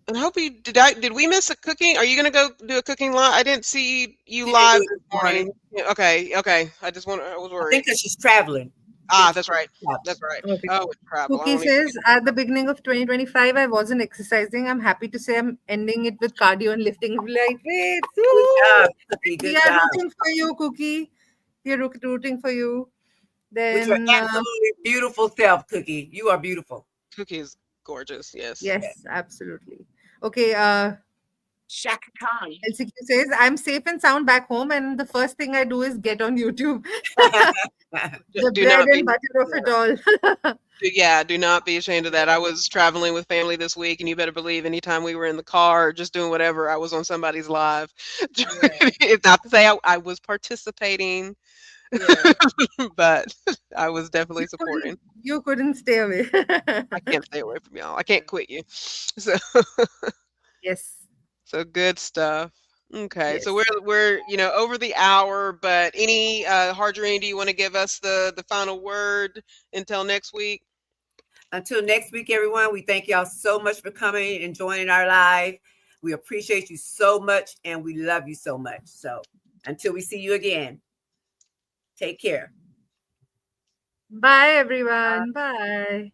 and I hope you did we miss a cooking? Are you gonna go do a cooking live? I didn't see you She didn't do live it this this morning. morning. Yeah, okay. I was I think worried. because she's traveling. I think That's she's right. traveling. That's right. Okay. Oh, it's travel. I Cookie won't even says, at the beginning of 2025, I wasn't exercising. I'm happy to say I'm ending it with cardio and lifting light weights. Good Woo! job, Cookie. We Good are job. rooting for you, Cookie. We are rooting for you. With your Then, absolutely beautiful self, Cookie. You are beautiful. Cookie is gorgeous, yes. Yeah. yes, absolutely. Okay. Shaka Khan. LCQ says, I'm safe and sound back home, and the first thing I do is get on YouTube. The Do bread not and be butter of it all. do not be ashamed of that. I was traveling with family this week, and you better believe anytime we were in the car or just doing whatever, I was on somebody's live. Yeah. It's not to say I was participating, Yeah. but I was definitely You supporting. couldn't you couldn't stay away. I can't stay away from y'all. I can't quit you. So Yes. so good stuff. Okay, so Yes. we're over the hour, but any Harjarene, do you want to give us the final word until next week? Until next week, everyone, we thank y'all so much for coming and joining our live. We appreciate you so much and we love you so much. So until we see you again, take care. Bye everyone. Bye.